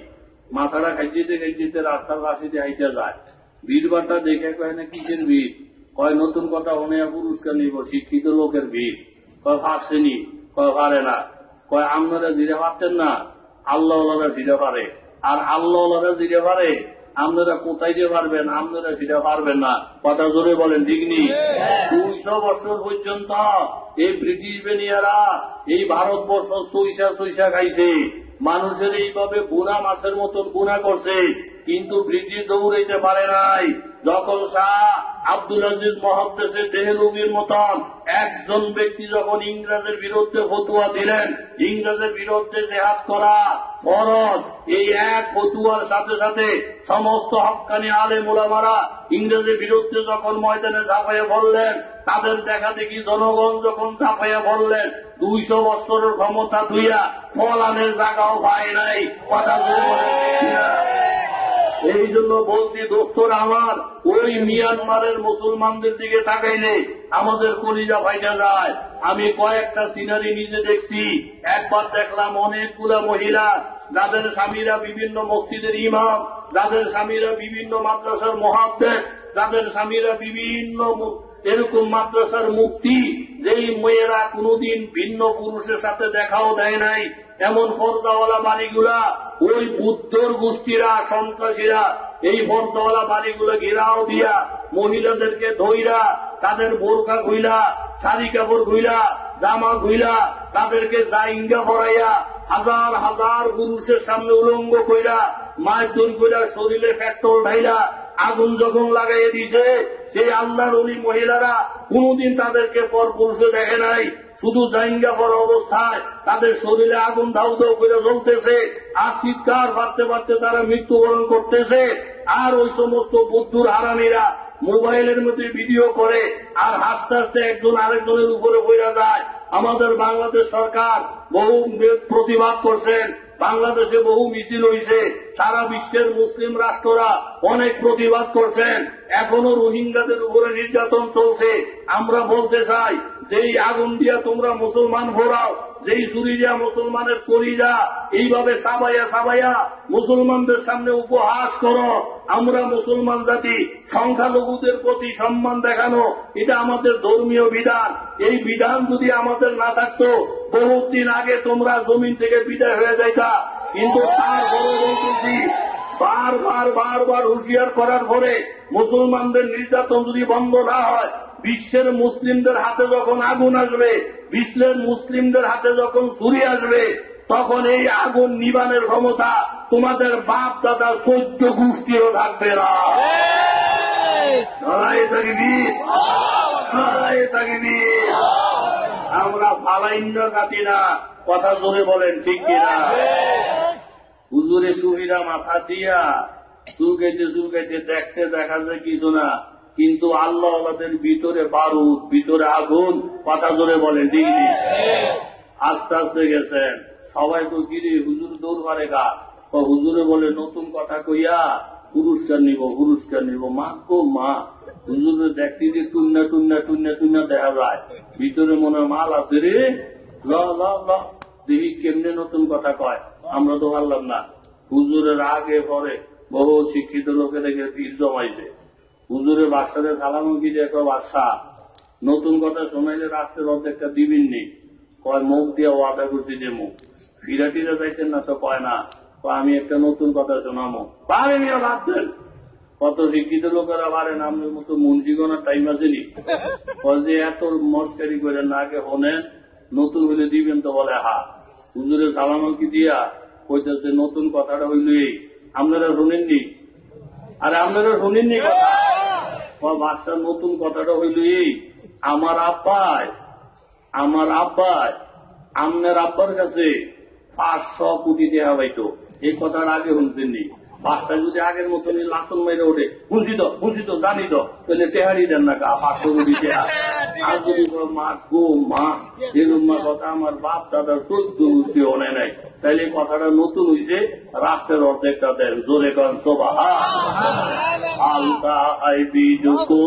মাথাটা খাইতে খাইতে রাস্তার পাশে হাইটা যায়, ভিড় বাট্টা দেখে কয় না কিসের ভিড়, কয় নতুন কথা শোনাইয়া পুরস্কার নিব, শিক্ষিত লোকের ভিড়। কয় পারছেনি, কয় পারে না, কয় আপনারা জিরে পারতেন না, আল্লাহওয়ালারা জিরে পারে, আর আল্লাহওয়ালারা জিরে পারে, আপনারা কোথায় যে পারবেন, আপনারা সেটা পারবেন না। কথা জোরে বলেন ঠিক নি? 200 বছর পর্যন্ত এই ব্রিটিশ বেনিয়ারা এই ভারতবর্ষ চইসা খাইছে, মানুষের এইভাবে বুনা মাছের মতন গুণা করছে, কিন্তু ব্রিটিশ দৌড়াইতে পারে নাই। যখন শাহ আব্দুল আজিজ মহাদ্দেশের দেহলুবির মতন একজন ব্যক্তি যখন ইংরেজের বিরুদ্ধে ফতুয়া দিলেন, ইংরেজের বিরুদ্ধে জেহাদ করা ফরজ, এই এক ফতুয়ার সাথে সাথে সমস্ত হক্কানি আলেম ওলামারা ইংরেজের বিরুদ্ধে যখন ময়দানে ঝাঁপাইয়া পড়লেন, তাদের দেখা দেখি জনগণ যখন ঝাঁপাইয়া পড়লেন, 200 বছরের ক্ষমতা ধুইয়া ফলানের জায়গাও পায় নাই। কথা এই জন্য বলছি দোস্তরা আমার, ওই মিয়ানমারের মুসলমানদের দিকে তাকাইলে আমাদের কলিজা ফাইটা যায়। আমি কয়েকটা সিনারি নিজে দেখছি। একবার দেখলাম অনেকগুলা মহিলা, যাদের স্বামীরা বিভিন্ন মসজিদের ইমাম, যাদের স্বামীরা বিভিন্ন মাদ্রাসার মুহাদ্দিস, যাদের স্বামীরা বিভিন্ন এরকম মাদ্রাসার মুফতি, যেই মেয়েরা কোনদিন ভিন্ন পুরুষের সাথে দেখাও দেয় নাই, এমন পর্দাওয়ালা বাড়িগুলা ওই বুদ্ধর গোষ্ঠীরা সন্ত্রাসীরা এই পর্দাওয়ালা বাড়িগুলো ঘেরাও দিয়া মহিলাদেরকে ধইরা তাদের বোরকা খুইলা, শাড়ি কাপড় খুইলা, জামা খুইলা, তাদেরকে জাইঙ্গা পরাইয়া হাজার হাজার পুরুষের সামনে উলঙ্গ কইরা মারধর কইরা শরীরে পেট্রোল ঢাইলা আগুন যখন লাগাইয়ে দিছে, সেই আল্লাহর ওলি মহিলারা কোনদিন তাদেরকে পর পুরুষে দেখে নাই, শুধু জাইঙ্গা পরা অবস্থায় তাদের শরীরে আগুন ধাউ ধাউ করে জ্বলতেছে, আর চিৎকার পারতে পারতে তারা মৃত্যুবরণ করতেছে। আর ওই সমস্ত বুদ্ধুর হারামিরা মোবাইলের মধ্যে ভিডিও করে আর হাসতে হাসতে একজন আরেকজনের উপরে পড়া যায়। আমাদের বাংলাদেশ সরকার বহু প্রতিবাদ করছেন, বাংলাদেশে বহু মিছিল হয়েছে, সারা বিশ্বের মুসলিম রাষ্ট্ররা অনেক প্রতিবাদ করছেন, এখনো রোহিঙ্গাদের উপরে নির্যাতন চলছে। আমরা বলতে চাই, যেই আগুন দিয়া তোমরা মুসলমান ভরাও, যেই ছুরি দিয়া মুসলমানের কলিজা এইভাবে সাবাইয়া সাবাইয়া মুসলমানদের সামনে উপহাস করো, আমরা মুসলমান জাতি সংখ্যালঘুদের প্রতি সম্মান দেখানো এটা আমাদের ধর্মীয় বিধান। এই বিধান যদি আমাদের না থাকতো বহুত দিন আগে তোমরা জমিন থেকে বিদায় হয়ে যাইতা। কিন্তু তার বড় বলতেছি, বারবার হুঁশিয়ার করার পরে মুসলমানদের নির্যাতন যদি বন্ধ না হয়, বিশ্বের মুসলিমদের হাতে যখন আগুন আসবে, বিশ্বের মুসলিমদের হাতে যখন ছুরি আসবে, তখন এই আগুন নিবানের ক্ষমতা তোমাদের বাপ দাদা 14 গোষ্ঠীরও থাকবে না। আমরা ফালাইন্য কাটি না, কথা জোরে বলেন ঠিক কিনা? হুজুরে টুহিরা মাথা দিয়া চুলকাইতে দেখতে দেখা যায় কিছু না, কিন্তু আল্লাহ আমাদের ভিতরে বারুদ, ভিতরে আগুন। কথা জোরে বলেন ঠিক নেই? আস্তে আস্তে গেছেন সবাই, তো গিরে হুজুর দৌড় মারে গা, হুজুরে বলে নতুন কথা কইয়া পুরস্কার নিব। মা গো মা, হুজুরে দেখতে যে টুন্না দেখা যায়, ভিতরে মনে মাল আছে রে, ল দেখি কেমনে নতুন কথা কয়, আমরা তো পারলাম না। হুজুরের আগে পরে বহু শিক্ষিত লোকে দেখে ভিড় জমাইছে, হুজুরের বাসাতে সালাম কি দেখো বাসা নতুন কথা শোনাইলে রাত্রের অর্ধেকটা দিবিন নেই, কয় মুখ দিয়ে ওয়াদা করছি যে মুখ ফিরাটিরা যাইতেন না, তো কয় না, আমি একটা নতুন কথা শোনামো। পারে মিয়া ভাবতেন কত শিক্ষিত লোকেরা পারেন, আপনার মতো মুন্সিগণার টাইম আসেনি, যে এত মস্কারি করে না, আগে হনেন নতুন হইলে দিবেন, তো বলে হা। হুজুরের সালামকি দিয়া কইতেছে নতুন কথাটা হইল এই, আপনারা শুনেননি? আরে আপনারা শুনেননি কথা? বাচ্চার নতুন কথাটা হইল এই, আমার আব্বাই আপনার আব্বার কাছে 500 কোটি টাকা পাইতো, এই কথার আগে শুনছেননি? বাচ্চা যদি আগের মতন লাসন মেরে ওঠে, বুঝি তো জানি তো, তাহলে টেহারি দেন না 500 কোটি টাকা। আর যদি মা গো মা এরকম এরকম কথা আমার বাপ দাদার 14 অনে নাই, তাইলে কথাটা নতুন হইছে, রাষ্ট্রের অর্ধেকটা দেন, জোরে কন সুবহানাল্লাহ। আলতা আই বিজুকো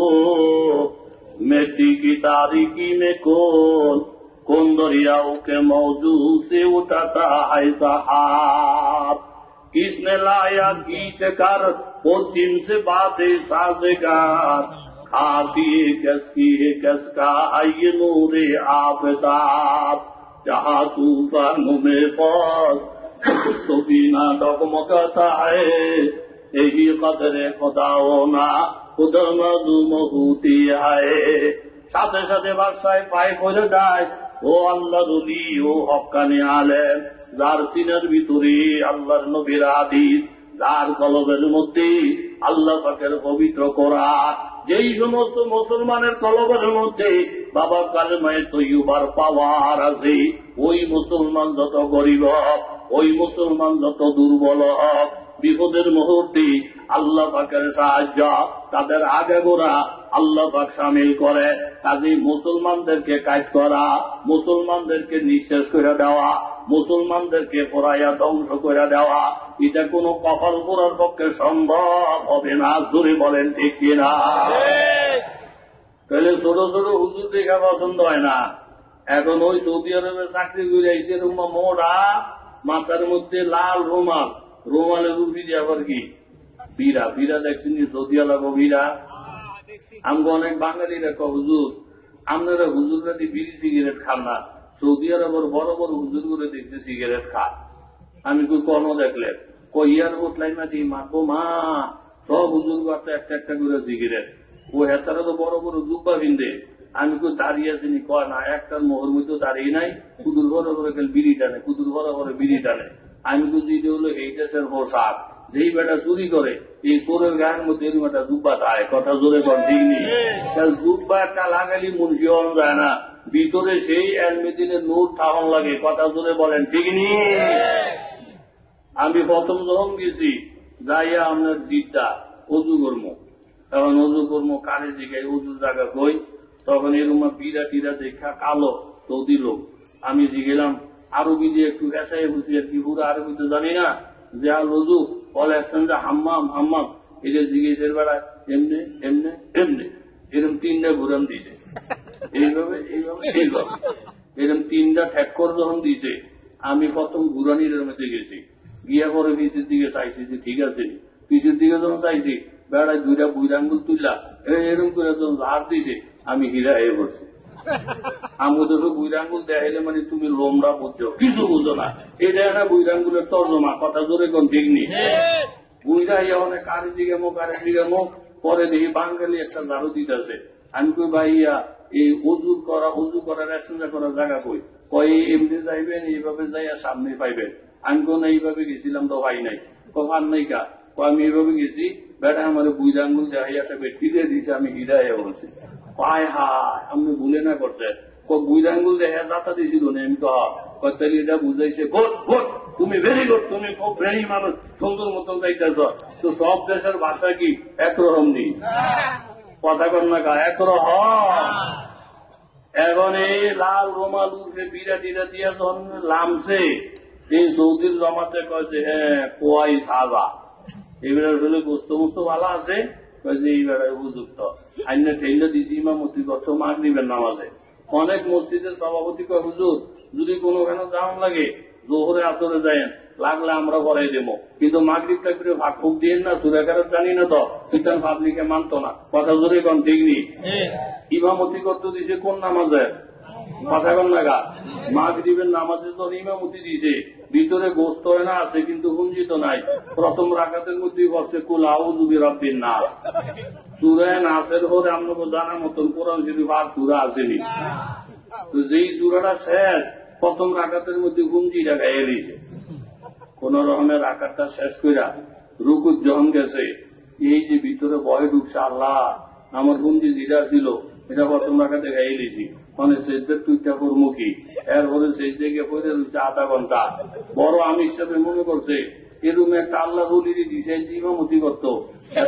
मिट्टी की तारीकी में कौन दरियाओं के मौजू से उठाता है सहाब, किसने लाया खींच कर पश्चिम से बातें साजेगार, खाती है किसका ये नूरे आफताब, जहाँ तूफानों में फौज सफीना डगमगाता है, यही कदरे खुदाओ ना সাথে সাথে বাদশায় পায়ে পড়ে যায়, ও আল্লাহ রুলি, ও হক্কানি আলেম, যার সিনার ভিতরে আল্লাহর নবীর হাদিস, যার কলবের মধ্যে আল্লাহ পাকের পবিত্র কোরআন, যেই সমস্ত মুসলমানের কলবের মধ্যে বাবা কালেমায়ে তৈয়বার পাওয়ার আছে, ওই মুসলমান যত গরিব হোক, ওই মুসলমান যত দুর্বল হোক, বিপদের মুহূর্তে আল্লাহ পাকের সাহায্য তাদের আগে গোড়া আল্লাহ পাক সামিল করে। কাজে মুসলমানদেরকে কাজ করা, মুসলমানদেরকে নিঃশেষ করে দেওয়া, মুসলমানদেরকে পড়াইয়া ধ্বংস করে দেওয়া, এটা কোন কপাল পোড়ার পক্ষে সম্ভব হবে না। জোরে বলেন ঠিক কিনা? তাহলে ছোট ছোট হুজুর দেখা পছন্দ হয় না। এখন ওই সৌদি আরবে চাকরি করে আইসে মোড়া, মাথার মধ্যে লাল রুমাল, রুমালের উপরে আবার কি বিড়া, বিড়া দেখছেন সৌদি আরব বিড়া। আমাকে অনেক বাঙালিরা কয়, হুজুর আপনারা হুজুররা বিড়ি সিগারেট খান না, সৌদি আরবের বড় বড় হুজুর করে দেখছে সিগারেট খান। আমি কই কোন দেখলেন? কই এয়ারপোর্ট লাইন দিই মাখবো মা, সব হুজুর করতে একটা একটা করে সিগারেট। ও হেতারা তো বড় বড় জুব্বা বিন্দে। আমি কই দাঁড়িয়ে আসিনি, কয় না, একটার মোহর মধ্যে দাঁড়িয়ে নাই, কুদুর ঘরে ঘরে গেলে বিড়ি টানে, কুদুর ঘরে ঘরে বিড়ি টানে। আমি বুঝি এটা হলো এই দেশের পোশাক, যেই বেটা চুরি করে এই চোরের গায়ের মধ্যে এরকম একটা জুব্বা থাকে। কথা জোরে কর ঠিক নেই? জুব্বা একটা লাগালি মুন্সি হওয়া যায় না, ভিতরে সেই এলমেদিনের নূর ঠাহন লাগে। কথা জোরে বলেন ঠিক নেই? আমি প্রথম যখন গেছি যাইয়া আপনার জিদ্দা অজু কর্ম, তখন অজু কর্ম কারে জিগাই অজুর জায়গা কই, তখন এরকম বিড়া টিরা দেখা কালো সৌদি লোক। আমি জিগেলাম আরবি দিয়ে একটু এসাই বুঝি আর কি, পুরো আরবি তো জানি না, যে আর রজু বলে হাম্মাম হাম্মাম, এটা জিজ্ঞেসের বেড়ায় এমনি এমনি এমনি এরকম 3টা ঘুরান দিছে, এইভাবে এইভাবে এইভাবে এরকম 3টা ঠেক্কর যখন দিছে, আমি প্রথম ঘুরানির মধ্যে গেছি, গিয়া পরে পিছের দিকে চাইছি যে ঠিক আছে, পিছের দিকে যখন চাইছি বেড়ায় 2টা বুইর আঙ্গুল তুললা এরকম করে যখন হাত দিছে, আমি হীরা হয়ে পড়ছি। আমাদের বুইরাঙ্গুল দেখাইলে মানে তুমি লোমরা বুঝছো, কিছু বুঝো না, এটা একটা বুইরাঙ্গুলের তর্জমা। কথা জোরে কোন ঠিক নেই? বুইরা অনেক কারে জিগামো কারে জিগামো, পরে দেখি বাঙালি একটা ঝাড়ু দিতেছে। আমি কই ভাইয়া এই অজু করার একসঙ্গে করার জায়গা কই? কয় এমনি যাইবেন, এইভাবে যাইয়া সামনে পাইবেন। আমি কোন এইভাবে গেছিলাম তো ভাই নাই, কফার নাই কা, আমি এইভাবে গেছি, বেটা আমার বুইরাঙ্গুল দেখাইয়া একটা বেটি দিয়ে দিয়েছে, আমি হীরা হয়ে বলছি। পায় হায় আপনি ভুলে না করছে, বুইরাঙ্গুল দেখা যাতা দিয়েছিল না, আমি তো তাহলে এটা বুঝাইছে গুড গুড, তুমি ভেরি গুড, তুমি খুব ভেরি মানুষ, সুন্দর মতন যাইতেছ। তো সব দেশের ভাষা কি একরকম নেই? কথা কর না কা একরকম। এখন এই লাল রোমাল উঠে বিড়া টিরা দিয়া যখন লামছে, এই সৌদির জমাতে কয় যে হ্যাঁ কোয়াই সাজা, এবার হলে গোস্ত মোস্ত ভালো আছে, এই বেড়ায় উপযুক্ত। আইনে ঠেলে দিছি ইমামতি কত মাগরিবের নামাজে। অনেক মসজিদের সভাপতি কয়, হুজুর যদি কোনোখানে জাম লাগে জোহরে আসরে যায়, লাগলে আমরা করাই দেবো, কিন্তু মাগরিব টাকরিব ভাগ ফুক দিয়ে না, সুরাকার জানি না তো, কিতান পাবলিকে মানতো না। কথা জোরে কোন ঠিক নেই? ইমামতি করতে দিছে কোন নামাজে? কথা কন না গা, মাগরিবের নামাজে তো ইমামতি দিছে, ভিতরে গোস্ত হয় না আছে কিন্তু গুঞ্জিত নাই। প্রথম রাকাতের মধ্যে বসে কুল আউযু বিরাব্বিন নাস, সূরা নাসের পরে আপনাকে জানা মতন কোরআন শরীফ আর সূরা আসেনি। তো যেই সূরাটা শেষ প্রথম রাকাতের মধ্যে গুঞ্জিটা গায়ে দিয়েছে, কোন রকমের রাকাতটা শেষ কইরা রুকুত যখন গেছে, এই যে ভিতরে ভয় ঢুকছে, আল্লাহ আমার গুঞ্জি যেটা ছিল এটা প্রথম রাকাতে গায়ে দিয়েছি, মানে শেষদের টুইটা করবো কি, এরপরে শেষ দিকে পড়ে দিচ্ছে আধা ঘন্টা। বড় আমি হিসাবে মনে করছে এরকম একটা আল্লাহ বলির দিছে ইমামতি করতো,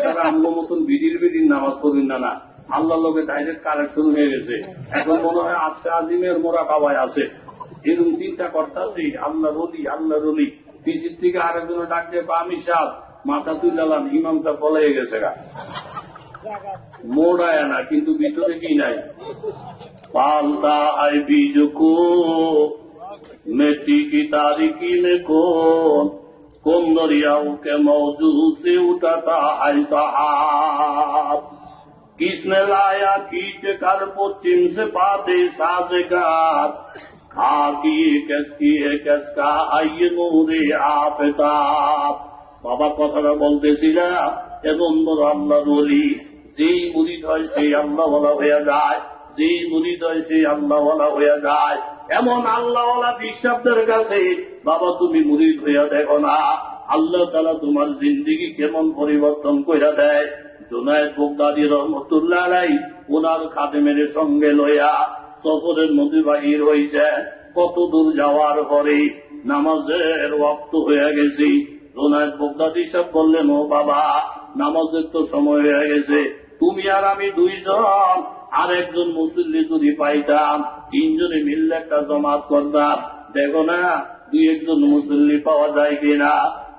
তারা আমগো মতন বিড়ির নামাজ পড়বেন না, না আল্লাহর লোকে ডাইরেক্ট কালেকশন হয়ে গেছে। এখন মনে হয় আসছে আজিমের মোরা কাবায় আছে, এরকম চিন্তা করতেছি। আল্লাহ রলি পিছির থেকে আরেকজন ডাক দিয়ে আমি সাপ মাথা তুলালাম, ইমাম সাহেব ফলে গেছে গা, মোড়ায় না, কিন্তু ভিতরে কি নাই। পালতা আই বীজ কো मिट्टी की तारीकी में कौन दरियाओं के मौजूद से उठाता है साहब, किसने लाया खींच कर पश्चिम से पाते साजगार, खाकी किसकी है किसका आइए नूरे आफताब। বাবা কথাটা বলতেছিলাম, এমন বড় আল্লাহর ওলি, যেই মুরিদ হয় সেই আল্লাহওয়ালা হয়ে যায়, যেই মুরিদ হয় সেই আল্লাহওয়ালা হয়ে যায়। এমন আল্লাহওয়ালা বিশ্বাসদের কাছে বাবা তুমি মুরিদ হইয়া দেখো না, আল্লাহ তাআলা তোমার জিন্দেগি কেমন পরিবর্তন কইরা দেয়। জুনায়েদ বাগদাদী রহমতুল্লাহ আলাইহি ওনার খাদেমের সঙ্গে লইয়া সফরের মধ্যে বাহির হইছে। কত দূর যাওয়ার পরে নামাজের ওয়াক্ত হয়ে গেছে। জুনায়েদ বাগদাদী সাহেব বললেন, ও বাবা, নামাজের তো সময় হয়ে গেছে, তুমি আর আমি দুইজন, আর একজন মুসল্লি যদি পাইতাম, তিনজনে মিললে একটা জমাত করতাম, দেখো না দুই একজন মুসল্লি পাওয়া যায় কিনা।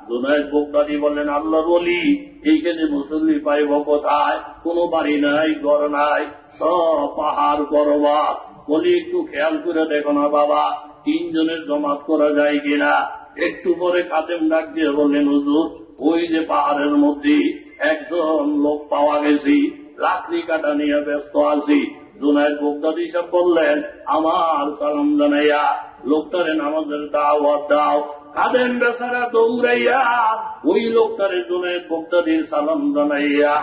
জুনায়েদ বাগদাদী বললেন, আল্লাহর ওলি, এইখানে মুসল্লি পাইব কোথায়? কোনো বাড়ি নাই, ঘর নাই, সব পাহাড় পর্বত। বলি একটু খেয়াল করে দেখো না বাবা, তিনজনের জমাত করা যায় কিনা। একটু পরে খাদেম ডাক দিয়ে বললেন, হুজুর, ওই যে পাহাড়ের মধ্যে একজন লোক পাওয়া গেছি, লাকড়ি কাটা নিয়ে ব্যস্ত আছি। জুনায়েদ বাগদাদী সাহেব বললেন, আমার সালাম জানাইয়া লোকটারে নামাজের দাওয়াত দাও। খাদেম বেচারা দৌড়াইয়া ওই লোকটারে জুনায়েদ বাগদাদীর সালাম জানাইয়া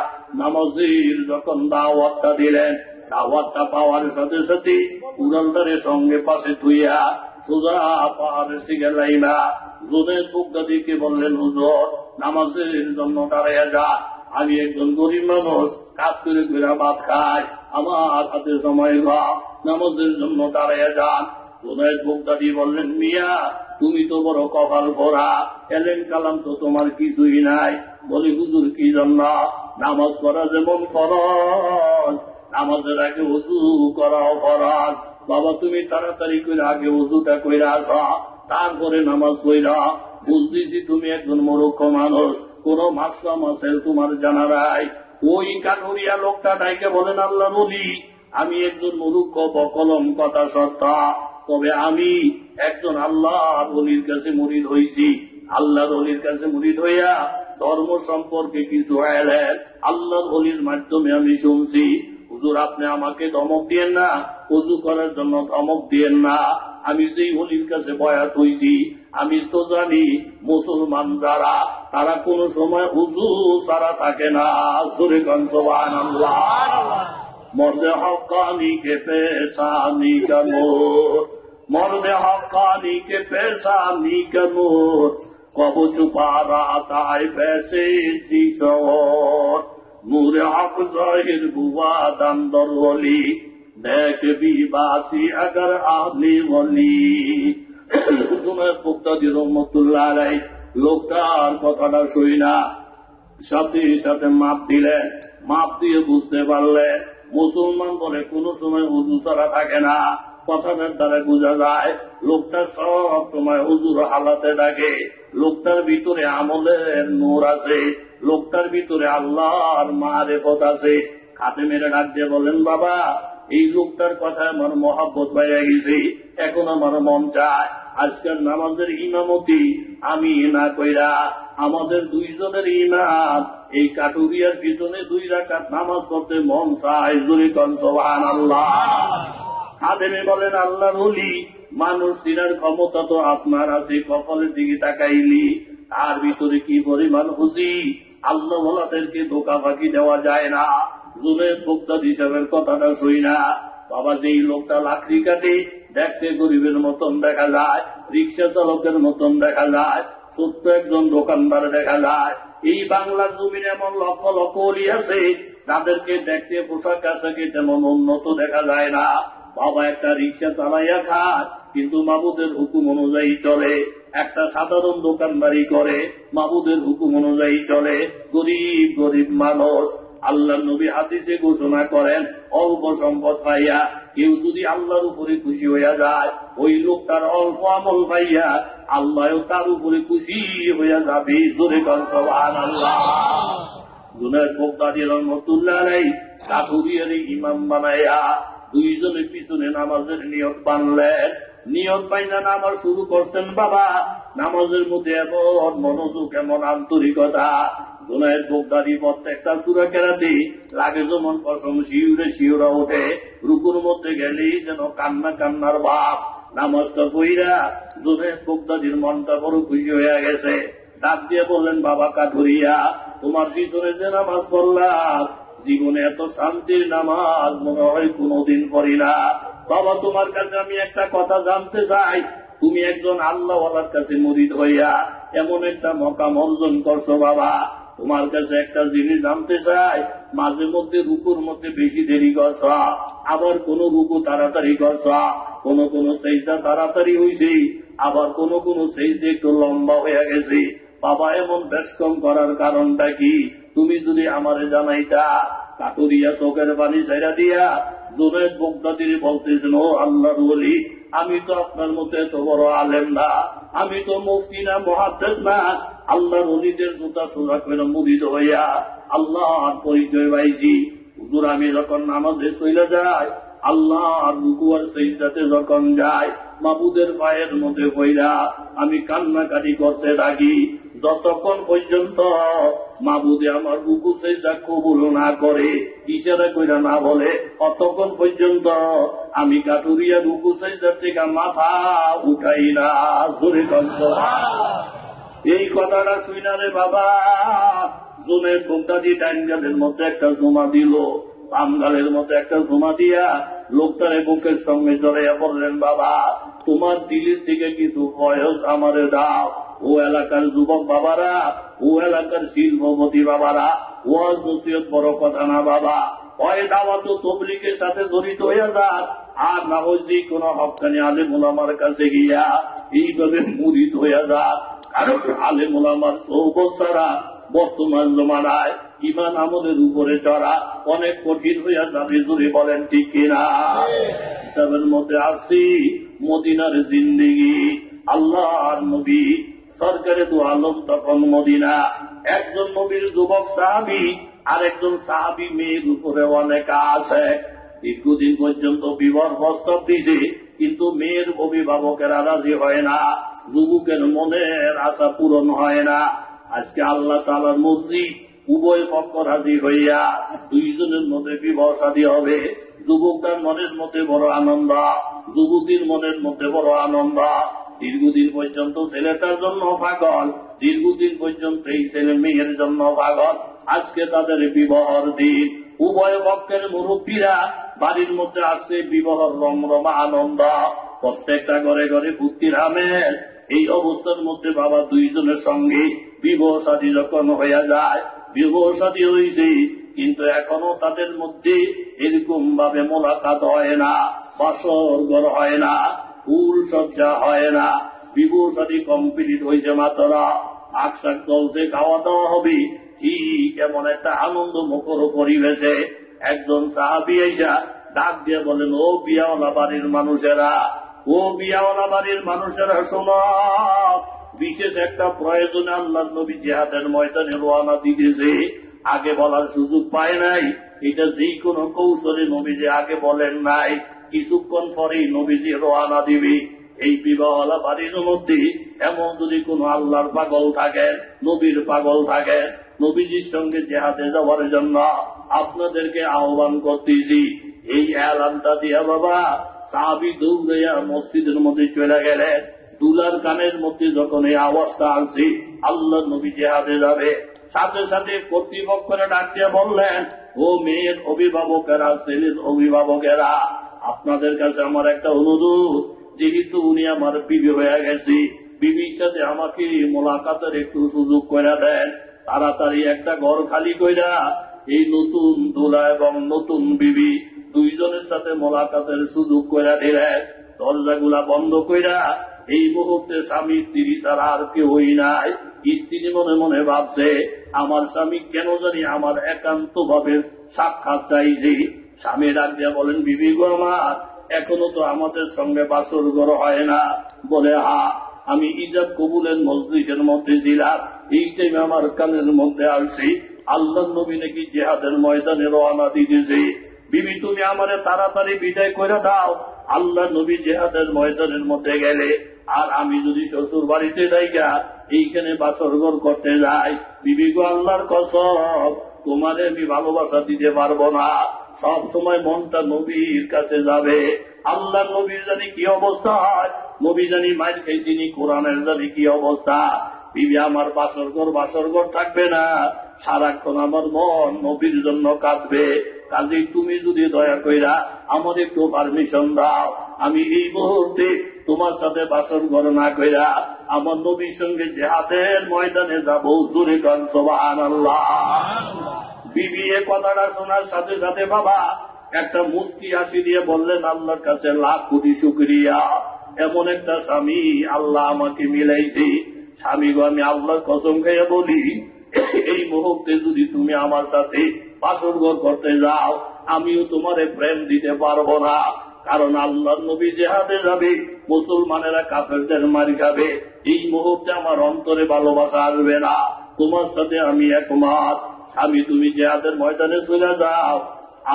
নামাজের যখন দাওয়াতটা দিলেন, দাওয়াতটা পাওয়ার সাথে সাথে উড়ালটারে সঙ্গে পাশে থুইয়া সোজা পাহাড়ের দিকে লাইনা জুনায়েদ বাগদাদীকে বললেন, হুজুর, নামাজের জন্য দাঁড়াইয়া যা, আমি একজন গরিব মানুষ, কাজ করে ঘুরা ভাত খাই, আমার হাতে সময় গা, নামাজের জন্য দাঁড়াইয়া যান। জুনায়েদ বাগদাদী বললেন, মিয়া, তুমি তো বড় কপাল ভরা, এলেম কালাম তো তোমার কিছুই নাই। বলি, হুজুর, কি জন্য? নামাজ পড়া যেমন ফরজ, নামাজের আগে ওযু করাও ফরজ। বাবা, তুমি তাড়াতাড়ি করে আগে ওযুটা কইরা আসা, তারপরে নামাজ পড়া। বুঝতেছি তুমি একজন মূর্খ মানুষ, কোন মাসলা মাসেল তোমার জানা নাই। ওই কাঠুরিয়া লোকটা ডাইকে বলেন, আল্লাহ বলি, আমি একজন মূর্খ বকলম কথা সত্তা, তবে আমি একজন আল্লাহর ওলির কাছে মুরিদ হইছি। আল্লাহর ওলির কাছে মুরিদ হইয়া ধর্ম সম্পর্কে কিছু এলেন আল্লাহর ওলির মাধ্যমে আমি শুনছি। হুজুর, আপনি আমাকে ধমক দিয়েন না, ওযু করার জন্য ধমক দিয়েন না। আমি যেই ওলির কাছে বয়াত হইছি, আমি তো জানি মুসলমান যারা, তারা কোন সময় ওযু ছাড়া থাকে না। সুরে গান সুবহানাল্লাহ। মর্দে হক্কানি কে পেশানি কা নূর, মর্দে হক্কানি কে পেশানি কা নূর, কব ছুপা রাতা है पैसे जी शोर, नूरे हक जाहिर हुआ दंदर वली, देख भी बासी अगर आली वली। জুনায়েদ বাগদাদী রহমতুল্লাহ আলাইহি লোকটার কথাটা শুই না, সাথে সাথে মাপ দিলেন। মাপ দিয়ে বুঝতে পারলেন মুসলমান বলে কোন সময় ওযু ছাড়া থাকে না। কথাটার দ্বারা বোঝা যায় লোকটা সব সময় ওযুর হালাতে থাকে। লোকটার ভিতরে আমলের নূর আছে, লোকটার ভিতরে আল্লাহর মারিফত আছে। খাদেমের ডাক দিয়ে বলেন, বাবা, এই লোকটার কথা আমার মহব্বত বাইরে গেছে, এখন আমার মন চায় আজকের নামাজের ইমামতি আমি না কইরা আমাদের দুইজনের ইমাম এই কাটুরিয়ার পিছনে 2 রাকাত নামাজ পড়তে মন চায়। জোরে কোন সুবহানাল্লাহ। খাদেমে বলেন, আল্লাহর ওলি, মানুষ চিনার ক্ষমতা তো আপনার আছে, কপালের দিকে তাকাইলি তার ভিতরে কি পরিমাণ খুশি। আল্লাহ ওয়ালাদেরকে ধোঁকা ফাঁকি দেওয়া যায় না। জুনায়েদ বাগদাদী সাহেবের কথাটা শুই না। বাবা, যেই লোকটা লাকড়ি কাটে দেখতে গরিবের মতন দেখা যায়, রিক্সা চালকের মতন দেখা যায়, ছোট্ট একজন দোকানদার দেখা যায়। এই বাংলার জমিনে এমন লক্ষ লক্ষ ওলি আছে, তাদেরকে দেখতে পোশাক আশাকে তেমন উন্নত দেখা যায় না। বাবা, একটা রিক্সা চালাইয়া খায়, কিন্তু মাবুদের হুকুম অনুযায়ী চলে। একটা সাধারণ দোকানদারি করে, মাবুদের হুকুম অনুযায়ী চলে। গরিব গরিব মানুষ, আল্লাহ নবী হাদিসে ঘোষণা করেন, অল্প সম্পদ পাইয়া কেউ যদি আল্লাহর উপরে খুশি হইয়া যায়, ওই লোকটার অল্প আমল পাইয়া আল্লাহ তার উপরে খুশি হইয়া যাবে। জোরে কর সুবহানাল্লাহ। জুনায়েদ বাগদাদী রহমাতুল্লাহ আলাইহি কাঠুরিয়ার ইমাম বানাইয়া দুইজনের পিছনে নামাজের নিয়ত বানলেন। নিয়ত বাইনা নামাজ শুরু করছেন। বাবা, নামাজের মধ্যে এমন মনোযোগ, এমন আন্তরিকতা। জুনায়েদ বাগদাদী প্রত্যেকটা সূরা কেরাতে লাগে যেমন কসম শিউরে শিউরা ওঠে, রুকুর মধ্যে গেলেই যেন কান্না কান্নার ভাব। নামাজটা কইরা জুনায়েদ বাগদাদীর মনটা বড় খুশি হয়ে গেছে। ডাক দিয়ে বললেন, বাবা কাঠুরিয়া, তোমার পিছনে যে নামাজ পড়লাম, জীবনে এত শান্তির নামাজ মনে হয় কোনদিন পড়ি না। বাবা, তোমার কাছে আমি একটা কথা জানতে চাই। তুমি একজন আল্লাহওয়ালার কাছে মুরিদ হইয়া এমন একটা মকাম অর্জন করছো। বাবা, তোমার কাছে একটা জিনিস জানতে চাই। মাঝে মধ্যে রুকুর মধ্যে বেশি দেরি করছ, আবার কোন রুকু তাড়াতাড়ি করছ, কোন সেজদা তাড়াতাড়ি হয়েছে, আবার কোন সেজদা একটু লম্বা হয়ে গেছে। বাবা, এমন বেশকম করার কারণটা কি? তুমি যদি আমারে জানাইতা। কাটুরিয়া চোখের পানি ছেড়া দিয়া জুনায়েদ বাগদাদী বলতেছেন, ও আল্লাহর ওলি, আমি তো আপনার মতো এত বড় আলেম না, আমি তো মুফতি না, মুহাদ্দিস না। আল্লাহর ওলিদের জুতা সোজা করে মুরিদ হইয়া আল্লাহর পরিচয় পাইছি। হুজুর, আমি যখন নামাজে চলে যাই, আল্লাহ আর রুকু আর সিজদাতে যখন যায়, মাবুদের পায়ের মধ্যে পইরা আমি কান্নাকাটি করতে থাকি, যতক্ষণ পর্যন্ত মাবুদে আমার রুকু সিজদা কবুল না করে, ইশারা কইরা না বলে, ততক্ষণ পর্যন্ত আমি কাটুরিয়া রুকু সিজদা থেকে মাথা উঠাই না। জোরে কর সুবহানাল্লাহ। এই কথাটা শুইনা রে বাবা, জুনায়েদ বাগদাদী ডাইন গালের মধ্যে একটা জমা দিল, বাম গালের মধ্যে একটা জমা দিয়া লোকটারে বুকের সঙ্গে জড়াইয়া বললেন, বাবা, তোমার দিলের থেকে কিছু বয়স আমারে দাও। ও এলাকার যুবক বাবারা, ও এলাকার শিল্পপতি বাবারা, ওয়াজ নসিহত বড় কথা না বাবা, হয় দাওয়াত ও তাবলীগের সাথে জড়িত হইয়া যান, আর না হয় যে কোন হক্কানি আলেম ওলামার কাছে গিয়া এইভাবে মুরিদ হইয়া যান। কারণ আলেম ওলামার সহবত ছাড়া বর্তমান জমানায় ইমান আমলের উপরে চড়া অনেক কঠিন হইয়া যাবে। জুড়ে বলেন ঠিক কিনা? কিতাবের মধ্যে আসি মদিনার জিন্দেগি, আল্লাহর নবী সরকারে দু আলম তখন মদিনা। একজন নবীর যুবক সাহাবী আর একজন সাহাবী মেয়ের উপরে অনেক আছে। দীর্ঘদিন পর্যন্ত বিবাহ প্রস্তাব দিছে, কিন্তু মেয়ের অভিভাবকেরা রাজি হয় না, যুবকের মনের আশা পূরণ হয় না। আজকে আল্লাহ তাআলার মসজিদ, উভয় পক্ষ রাজি হইয়া দুইজনের মধ্যে বিবাহ শাদী হবে। যুবকটার মনের মধ্যে বড় আনন্দ, যুবতীর মনের মধ্যে বড় আনন্দ। দীর্ঘদিন পর্যন্ত ছেলেটার জন্য পাগল, দীর্ঘদিন পর্যন্ত এই ছেলে মেয়ের জন্য পাগল। আজকে তাদের বিবাহর দিন, উভয় পক্ষের মুরব্বীরা বাড়ির মধ্যে আসছে, বিবাহর রমরমা আনন্দ, প্রত্যেকটা ঘরে ঘরে ভুক্তির আমেজ। এই অবস্থার মধ্যে বাবা দুইজনের সঙ্গে বিবাহ শাদী যখন হইয়া যায়, বিবাহ শাদী হয়েছে, কিন্তু এখনো তাদের মধ্যে এরকম ভাবে মোলাকাত হয় না, বাসর ঘর হয় না, ফুল সজ্জা হয় না। বিবাহ শাদী কমপ্লিট হয়েছে মাত্র, আকশাক চলছে, খাওয়া দাওয়া হবে, ঠিক এমন একটা আনন্দ মুখর পরিবেশে একজন সাহাবী আইসা ডাক দিয়ে বলেন, ও বিয়াওয়ালা বাড়ির মানুষেরা, ও বিয়াওয়ালা বাড়ির মানুষেরা শোনো, বিশেষ একটা প্রয়োজনে আল্লাহর নবী জিহাদের ময়দানে রওনা দিতেছে। আগে বলার সুযোগ পায় নাই, এটা যেই কোন কৌশলে নবীজি আগে বলেন নাই, কিছুক্ষণ পরেই নবীজি রওনা দিবে। এই বিবাহওয়ালা বাড়ির মধ্যে এমন যদি কোন আল্লাহর পাগল থাকেন, নবীর পাগল থাকেন, নবীজির সঙ্গে জিহাদে যাওয়ার জন্য আপনাদেরকে আহ্বান করতেছি। এই এলানটা দিয়া বাবা সাহাবী দৌড়াইয়া মসজিদের মধ্যে চলে গেলেন। দুলার কানের মধ্যে যখন এই আওয়াজটা আসছে আল্লাহ নবী জিহাদে যাবে, সাথে সাথে কর্তৃপক্ষরা ডাক দিয়ে বললেন, ও মেয়ের অভিভাবকেরা, ছেলের অভিভাবকেরা, আপনাদের কাছে আমার একটা অনুরোধ, যেহেতু উনি আমার বিবি হয়ে গেছে, বিবির সাথে আমাকে মোলাকাতের একটু সুযোগ করে দেন। তাড়াতাড়ি একটা ঘর খালি কইরা এই নতুন দুলা এবং নতুন বিবি দুইজনের সাথে মোলাকাতের সুযোগ করে দিলেন। দরজাগুলা বন্ধ কইরা এই মুহূর্তে স্বামী স্ত্রী ছাড়া আর কেউই নাই। স্ত্রী মনে মনে ভাবছে, আমার স্বামী কেন জানি আমার একান্ত ভাবে সাক্ষাৎ চাইছে। স্বামী ডাক দিয়ে বলেন, বিবি গো আমার, এখনো তো আমাদের সঙ্গে বাসর ঘর হয় না। বলে, আমি ইজাব কবুলের মজলিসের মধ্যে ছিলাম, এই টাইমে আমার কানের মধ্যে আসছি আল্লাহ নবী নাকি জিহাদের ময়দানে রওনা দিতেছে। বিবি তুমি আমারে তাড়াতাড়ি বিদায় করে দাও, আল্লাহ নবী জিহাদের ময়দানের মধ্যে গেলে আর আমি যদি শ্বশুর বাড়িতে যাইগা এইখানে বাসর ঘর করতে যাই, বিবি গো আল্লাহর কসম তোমারে আমি ভালোবাসা দিতে পারবো না। সব সময় মনটা নবীর কাছে যাবে। আল্লাহ নবীর জানি কি অবস্থা হয়, নবী জানি মাইর খাইছিনি, কোরআনের জানি কি অবস্থা। বিবি আমার বাসর ঘর থাকবে না, সারাক্ষণ আমার মন নবীর জন্য কাঁদবে। কাজেই তুমি যদি দয়া কইরা আমার একটু পারমিশন দাও, আমি এই মুহূর্তে তোমার সাথে বাসর ঘর না কইরা আমার নবীর সঙ্গে জিহাদের ময়দানে যাবো। জোরে কান সুবহানাল্লাহ। বিবি এ কথাটা শোনার সাথে সাথে বাবা একটা মুস্কি হাসি দিয়ে বললেন, আল্লাহর কাছে লাখ কোটি শুকরিয়া, এমন একটা স্বামী আল্লাহ আমাকে মিলাইছে। স্বামী গো, আমি আল্লাহর কসম খেয়ে বলি, এই মুহূর্তে যদি তুমি আমার সাথে বাসর ঘর করতে যাও, আমিও তোমারে প্রেম দিতে পারবো না। কারণ আল্লাহর নবী জিহাদে যাবে, মুসলমানেরা কাফেরদের মারি খাবে, এই মুহূর্তে আমার অন্তরে ভালোবাসা আসবে না। তোমার সাথে আমি একমত। স্বামী তুমি জিহাদের ময়দানে চলে যাও,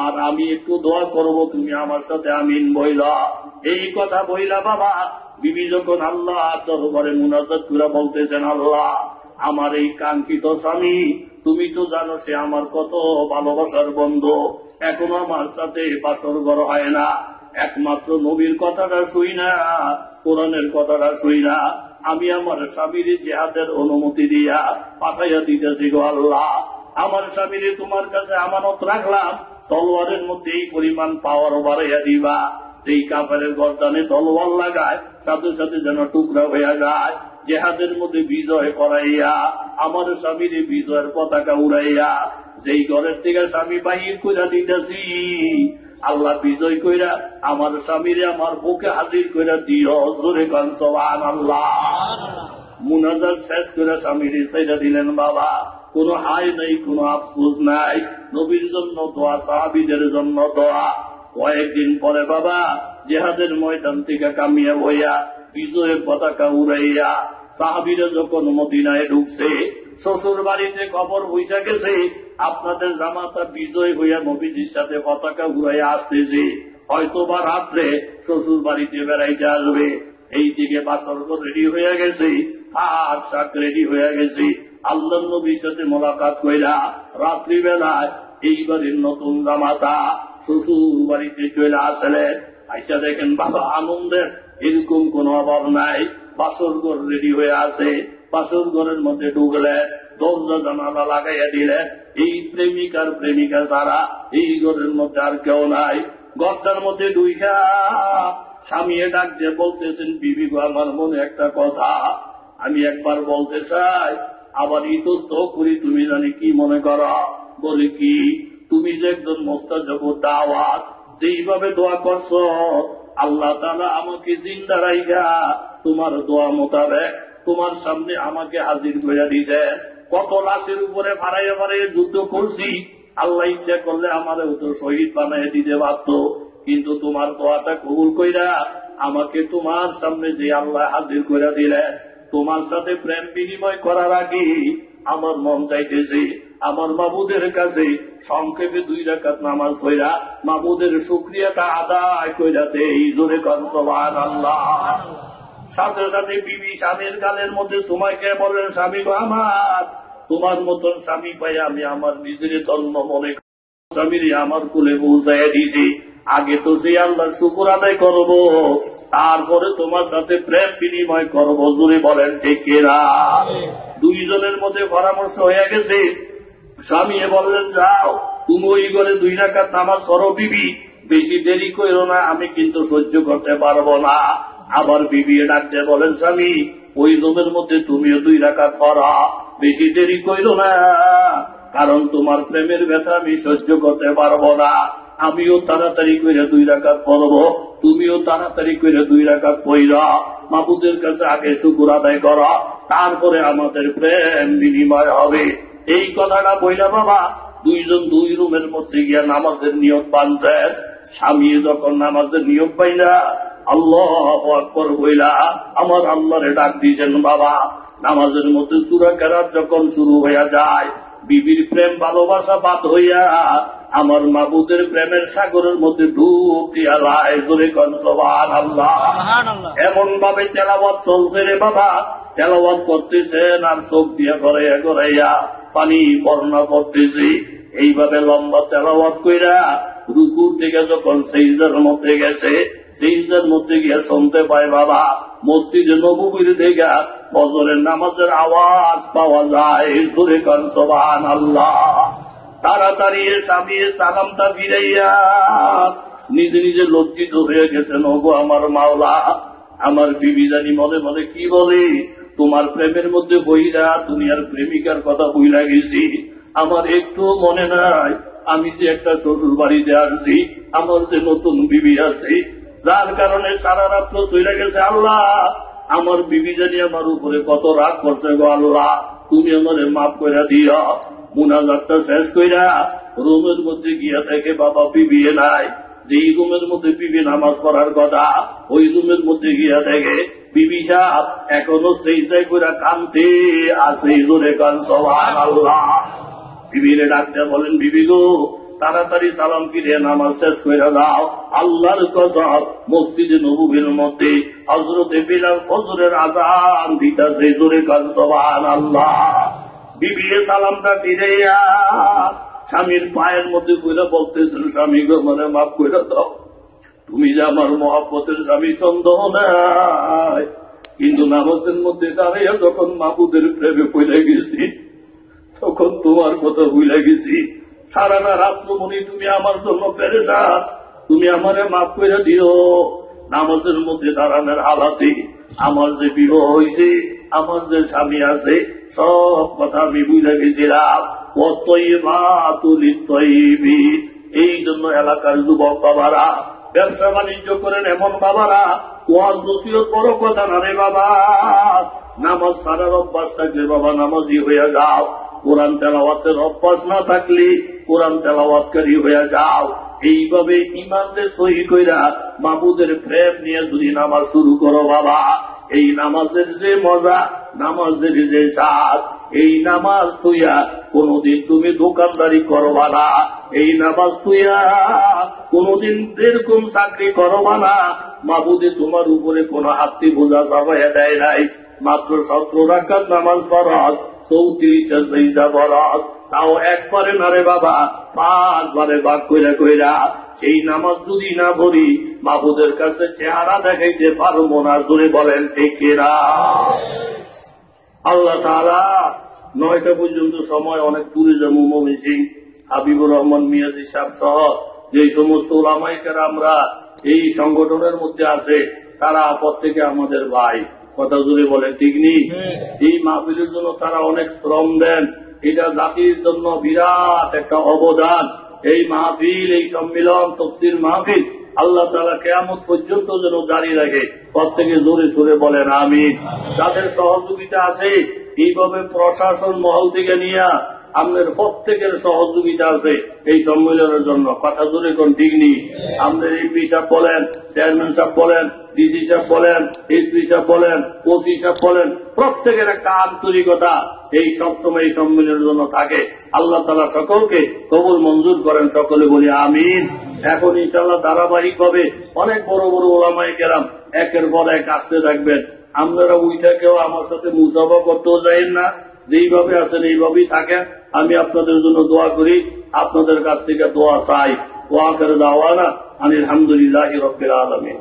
আর আমি একটু দোয়া করব, তুমি আমার সাথে আমিন বইলা। এই কথা বইলা বাবা বিবি যখন আল্লাহ দরবারে মুনাজাত করে বলতেছেন, আল্লাহ আমার এই কাঙ্ক্ষিত স্বামী, তুমি তো জানো সে আমার কত ভালোবাসার বন্ধু, এখনো আমার সাথে বাসর ঘর হয় না। একমাত্র নবীর কথাটা শুই না, কোরআনের কথাটা শুই না, আমি আমার স্বামীর জিহাদের অনুমতি দিয়া পাঠাইয়া দিতেছি গো আল্লাহ। আমার স্বামীর তোমার কাছে আমানত রাখলাম, তলোয়ারের মধ্যে এই পরিমাণ পাওয়ার বাড়াইয়া দিবা, এই কাফেরের গর্দানে তলোয়ার লাগায় সাথে সাথে যেন টুকরা হইয়া যায়। জিহাদের মধ্যে বিজয় করাইয়া আমার স্বামীর বিজয়ের পতাকা উড়াইয়া যেই ঘরের থেকে স্বামী বাহির কইরা দিতেছি, আল্লাহ বিজয় কইরা আমার স্বামীরে আমার বুকে হাজির কইরা দিও। জোরে কান সুবহানাল্লাহ। মুনাজাত শেষ করে স্বামীরে ছেড়ে দিলেন বাবা। কোন হাই নাই, কোন আফসোস নাই, নবীর জন্য দোয়া, সাহাবীদের জন্য দোয়া। কয়েকদিন পরে বাবা জিহাদের ময়দান থেকে কামিয়া হইয়া বিজয়ের পতাকা উড়াইয়া সাহাবীরা যখন মদিনায় ঢুকছে, শ্বশুর বাড়িতে খবর হইসা গেছে আপনাদের জামাতা বিজয় হইয়া নবীজির সাথে পতাকা উড়াইয়া আসতেছে, হয়তো বা রাত্রে শ্বশুর বাড়িতে বেড়াইতে আসবে। এই দিকে বাসর রেডি হয়ে গেছে, শাক শাক রেডি হয়ে গেছে। আল্লাহ নবীর সাথে মোলাকাত কইরা রাত্রিবেলায় এইবারের নতুন জামাতা শ্বশুর বাড়িতে চলে আসলে আইসা দেখেন বাবা আনন্দের এরকম কোন অভাব নাই। বাসর ঘর রেডি হয়ে আছে, বাসর ঘরের মধ্যে ঢুকলে দরজা জানালা লাগাইয়া দিলে এই প্রেমিকার প্রেমিকা ছাড়া এই ঘরের মধ্যে আর কেউ নাই। ঘরটার মধ্যে ঢুইকা স্বামী ডাক দিয়ে বলতেছেন, বিবি গো আমার মনে একটা কথা আমি একবার বলতে চাই, আবার ইতস্ত করি, তুমি জানি কি মনে করো। বলে কি? তুমি যে একজন মোস্তাজাব দাওয়াত যেইভাবে দোয়া করছো, আল্লাহ তাআলা আমাকে জিন্দা রাইখা তোমার দোয়া মোতাবেক তোমার সামনে আমাকে হাজির করে দিয়েছে। কত লাশের উপরে ফাড়াইয়া ফাড়াইয়া যুদ্ধ করছি, আল্লাহ ইচ্ছা করলে আমাদের তো শহীদ বানাই দিতে পারত, কিন্তু তোমার দোয়াটা কবুল কইরা আমাকে তোমার সামনে যে আল্লাহ হাজির করে দিলে, তোমার সাথে প্রেম বিনিময় করার আগে আমার মন চাইতেছে আমার মাবুদের কাছে সংক্ষেপে 2 রাকাত নামাজ পড়া মাবুদের শুকরিয়াটা আদায় কইরাতে এই জোরে কান সুবহানাল্লাহ। সাথে সাথে বিবি স্বামীর গালের মধ্যে সময়কে বলেন, স্বামী গো আমার, তোমার মতন স্বামী পাই আমি আমার নিজের ধন্য মনে করি, স্বামীর আমার কুলে পৌঁছাইয়া দিয়েছি। আগে তো সেই আল্লাহর শুকর আদায় করব, তারপরে তোমার সাথে প্রেম বিনিময় করব। জোরে বলেন ঠিক কিনা? দুইজনের মধ্যে পরামর্শ হয়ে গেছে। স্বামী বললেন, যাও তুমি ওই ঘরে 2 রাকাত নামাজ পড়ো বিবি, বেশি দেরি করো না, আমি কিন্তু সহ্য করতে পারবো না। আবার বিবি ডাকতে বলেন, স্বামী ওই রুমের মধ্যে তুমিও 2 রাকাত পড়ো, বেশি দেরি করো না, কারণ তোমার প্রেমের ব্যথা আমি সহ্য করতে পারবো না। আমিও তাড়াতাড়ি করে 2 রাকাত পড়বো, তুমিও তাড়াতাড়ি করে 2 রাকাত পড়া, মাবুদের কাছে আগে শুকর আদায় করা, তারপরে আমাদের প্রেম বিনিময় হবে। এই কথাটা বইলা বাবা দুইজন দুই রুমের মধ্যে গিয়া নামাজের নিয়ম বাঁধছেন। স্বামী যখন নামাজের নিয়ম পাইলা আল্লাহু আকবার বইলা আমার আল্লাহরে ডাক দিয়েছেন। বাবা নামাজের মধ্যে সূরা কেরাত যখন শুরু হইয়া যায়, বিবির প্রেম ভালোবাসা বাদ হইয়া আমার মাবুদের প্রেমের সাগরের মধ্যে ডুব দিয়া যায়। জোরে কোন সুবহানাল্লাহ। এমন ভাবে তেলাওয়াত চলছে রে বাবা, তেলাওয়াত করতেছেন আর চোখ দিয়া গড়াইয়া গড়াইয়া পানি বর্ণনা করতেছি। এইভাবে লম্বা তেলাওয়াত কইরা রুকুর থেকে যখন সিজদার মধ্যে গেছে, সিজদার মধ্যে গিয়ে শুনতে পায় বাবা মসজিদে নববীর দেখা ফজরের নামাজের আওয়াজ পাওয়া যায়। জোরে কোন সুবহানাল্লাহ। তাড়াতাড়ি স্বামী সালামটা ফিরাইয়া নিজে নিজে লজ্জিত হয়ে গেছেন। ওগো আমার মাওলা, আমার বিবি জানি মনে মনে কি বলে, তোমার প্রেমের মধ্যে বইরা দুনিয়ার প্রেমিকার কথা বইলা গেছি। আমার একটু মনে নাই আমি যে একটা শ্বশুর বাড়িতে আসছি, আমার যে নতুন বিবি আছে, যার কারণে সারা রাত্র চলে গেছে। আল্লাহ আমার বিবি জানি আমার উপরে কত রাগ করছে গো আল্লাহ, তুমি আমারে মাফ করে দিও। মুনাজাতটা শেষ কইরা রুমের মধ্যে গিয়া দেখে বাবা বিবি নাই। যেই রুমের মধ্যে বিবি নামাজ পড়ার কথা, ওই রুমের মধ্যে গিয়া দেখে বিবি সাহেব এখনো সেজদায় কইরা কাঁদতে আছে। জোরে কোন সুবহানাল্লাহ। বিবিরে ডাকতে বলেন, বিবি গো তাড়াতাড়ি সালাম ফিরে নামাজ শেষ করে দাও। আল্লাহর কসম মসজিদে নববীর মধ্যে হযরতে বিলাল ফজরের আযান দিতেছে। জোরে কোন সুবহানাল্লাহ। বিবি সালামটা ফিরাইয়া স্বামীর পায়ের মধ্যে কইরা বলতেছেন, স্বামী গো মানে মাফ করে দাও, তুমি যে আমার মহব্বতের স্বামী সন্দেহ নাই, কিন্তু নামাজের মধ্যে দাঁড়াইয়া যখন মাহবুদের প্রেমে পড়ে গেছি তখন তোমার কথা ভুলে গেছি। সারাটা রাত্র মনি তুমি আমার জন্য পেরেশান, তুমি আমারে মাফ করে দিও। নামাজের মধ্যে দাঁড়ানোর হালাতে আমার যে বিবাহ হয়েছে, আমার যে স্বামী আছে, সব কথা আমি বুঝে গেছিলাম। এই জন্য এলাকার যুবক বাবারা, ব্যবসা বাণিজ্য করেন এমন বাবারা, ওয়াজ নসিহত বড় কথা না রে বাবা। নামাজ সারার অভ্যাস থাকলে বাবা নামাজি হয়ে যাও। কোরআন তেলাওয়াতের অভ্যাস না থাকলে কোরআন তেলাওয়াতকারী হয়ে যাও। এইভাবে ইমানদের সহি কইরা মাবুদের প্রেম নিয়ে যদি নামাজ শুরু করো বাবা, এই নামাজের যে মজা, নামাজের যে স্বাদ, এই নামাজ তুইয়া কোনদিন তুমি দোকানদারি করবা না। এই নামাজ তুইয়া কোনদিন এরকম চাকরি করবা না। মাবুদে তোমার উপরে কোন হাতটি বোঝা চাপাইয়া দেয় নাই। মাত্র 17 রাকাত নামাজ ফরজ, 34টা সিজদা ফরজ, তাও একবারে না রে বাবা, 5 বারে ভাগ কইরা কইরা। সেই নামাজ যদি না পড়ি মাবুদের কাছে চেহারা দেখাইতে পারবো না। জোরে বলেন ঠিক কিনা? আল্লাহ তাআলা 9টা পর্যন্ত সময় অনেক দূরে যাবো। মমিন হাবিবুর রহমান মিয়াজি সাহেব সহ যে সমস্ত ওলামায়ে কেরামরা এই সংগঠনের মধ্যে আছে, তারা প্রত্যেকে আমাদের ভাই। কথা জোরে বলেন ঠিক নেই? এই মাহফিলের জন্য তারা অনেক শ্রম দেন। এটা জাতির জন্য বিরাট একটা অবদান। এই মাহফিল, এই সম্মিলন, তাফসীর মাহফিল আল্লাহ তাআলা কিয়ামত পর্যন্ত যেন জারি রাখে। প্রত্যেকে জোরে সুরে বলেন আমিন। যাদের সহযোগিতা আছে এইভাবে প্রশাসন মহল থেকে নিয়ে আমাদের প্রত্যেকের সহযোগিতা আছে এই সম্মেলনের জন্য। কথা জোরে কোন ঠিক নেই? আমাদের এমপি সাহেব বলেন, চেয়ারম্যান সাহেব বলেন, ডিসি সাহেব বলেন, এসপি সাহেব বলেন, ওসি সাহেব বলেন, প্রত্যেকের একটা আন্তরিকতা এই সবসময় এই সম্মেলনের জন্য থাকে। আল্লাহ তাআলা সকলকে কবুল মঞ্জুর করেন। সকলে বলি আমিন। এখন ইনশাআল্লাহ ধারাবাহিক ভাবে অনেক বড় বড় ওলামায়ে কেরাম একের পর এক আসতে থাকবেন। আপনারা উইটা কেউ আমার সাথে মুসাফা করতেও যাইেন না, যেইভাবে আছেন এইভাবেই থাকেন। আমি আপনাদের জন্য দোয়া করি, আপনাদের কাছ থেকে দোয়া চাই। ওয়া আখিরু দাওয়ানা আনিল হামদুলিল্লাহি রাব্বিল আলামিন।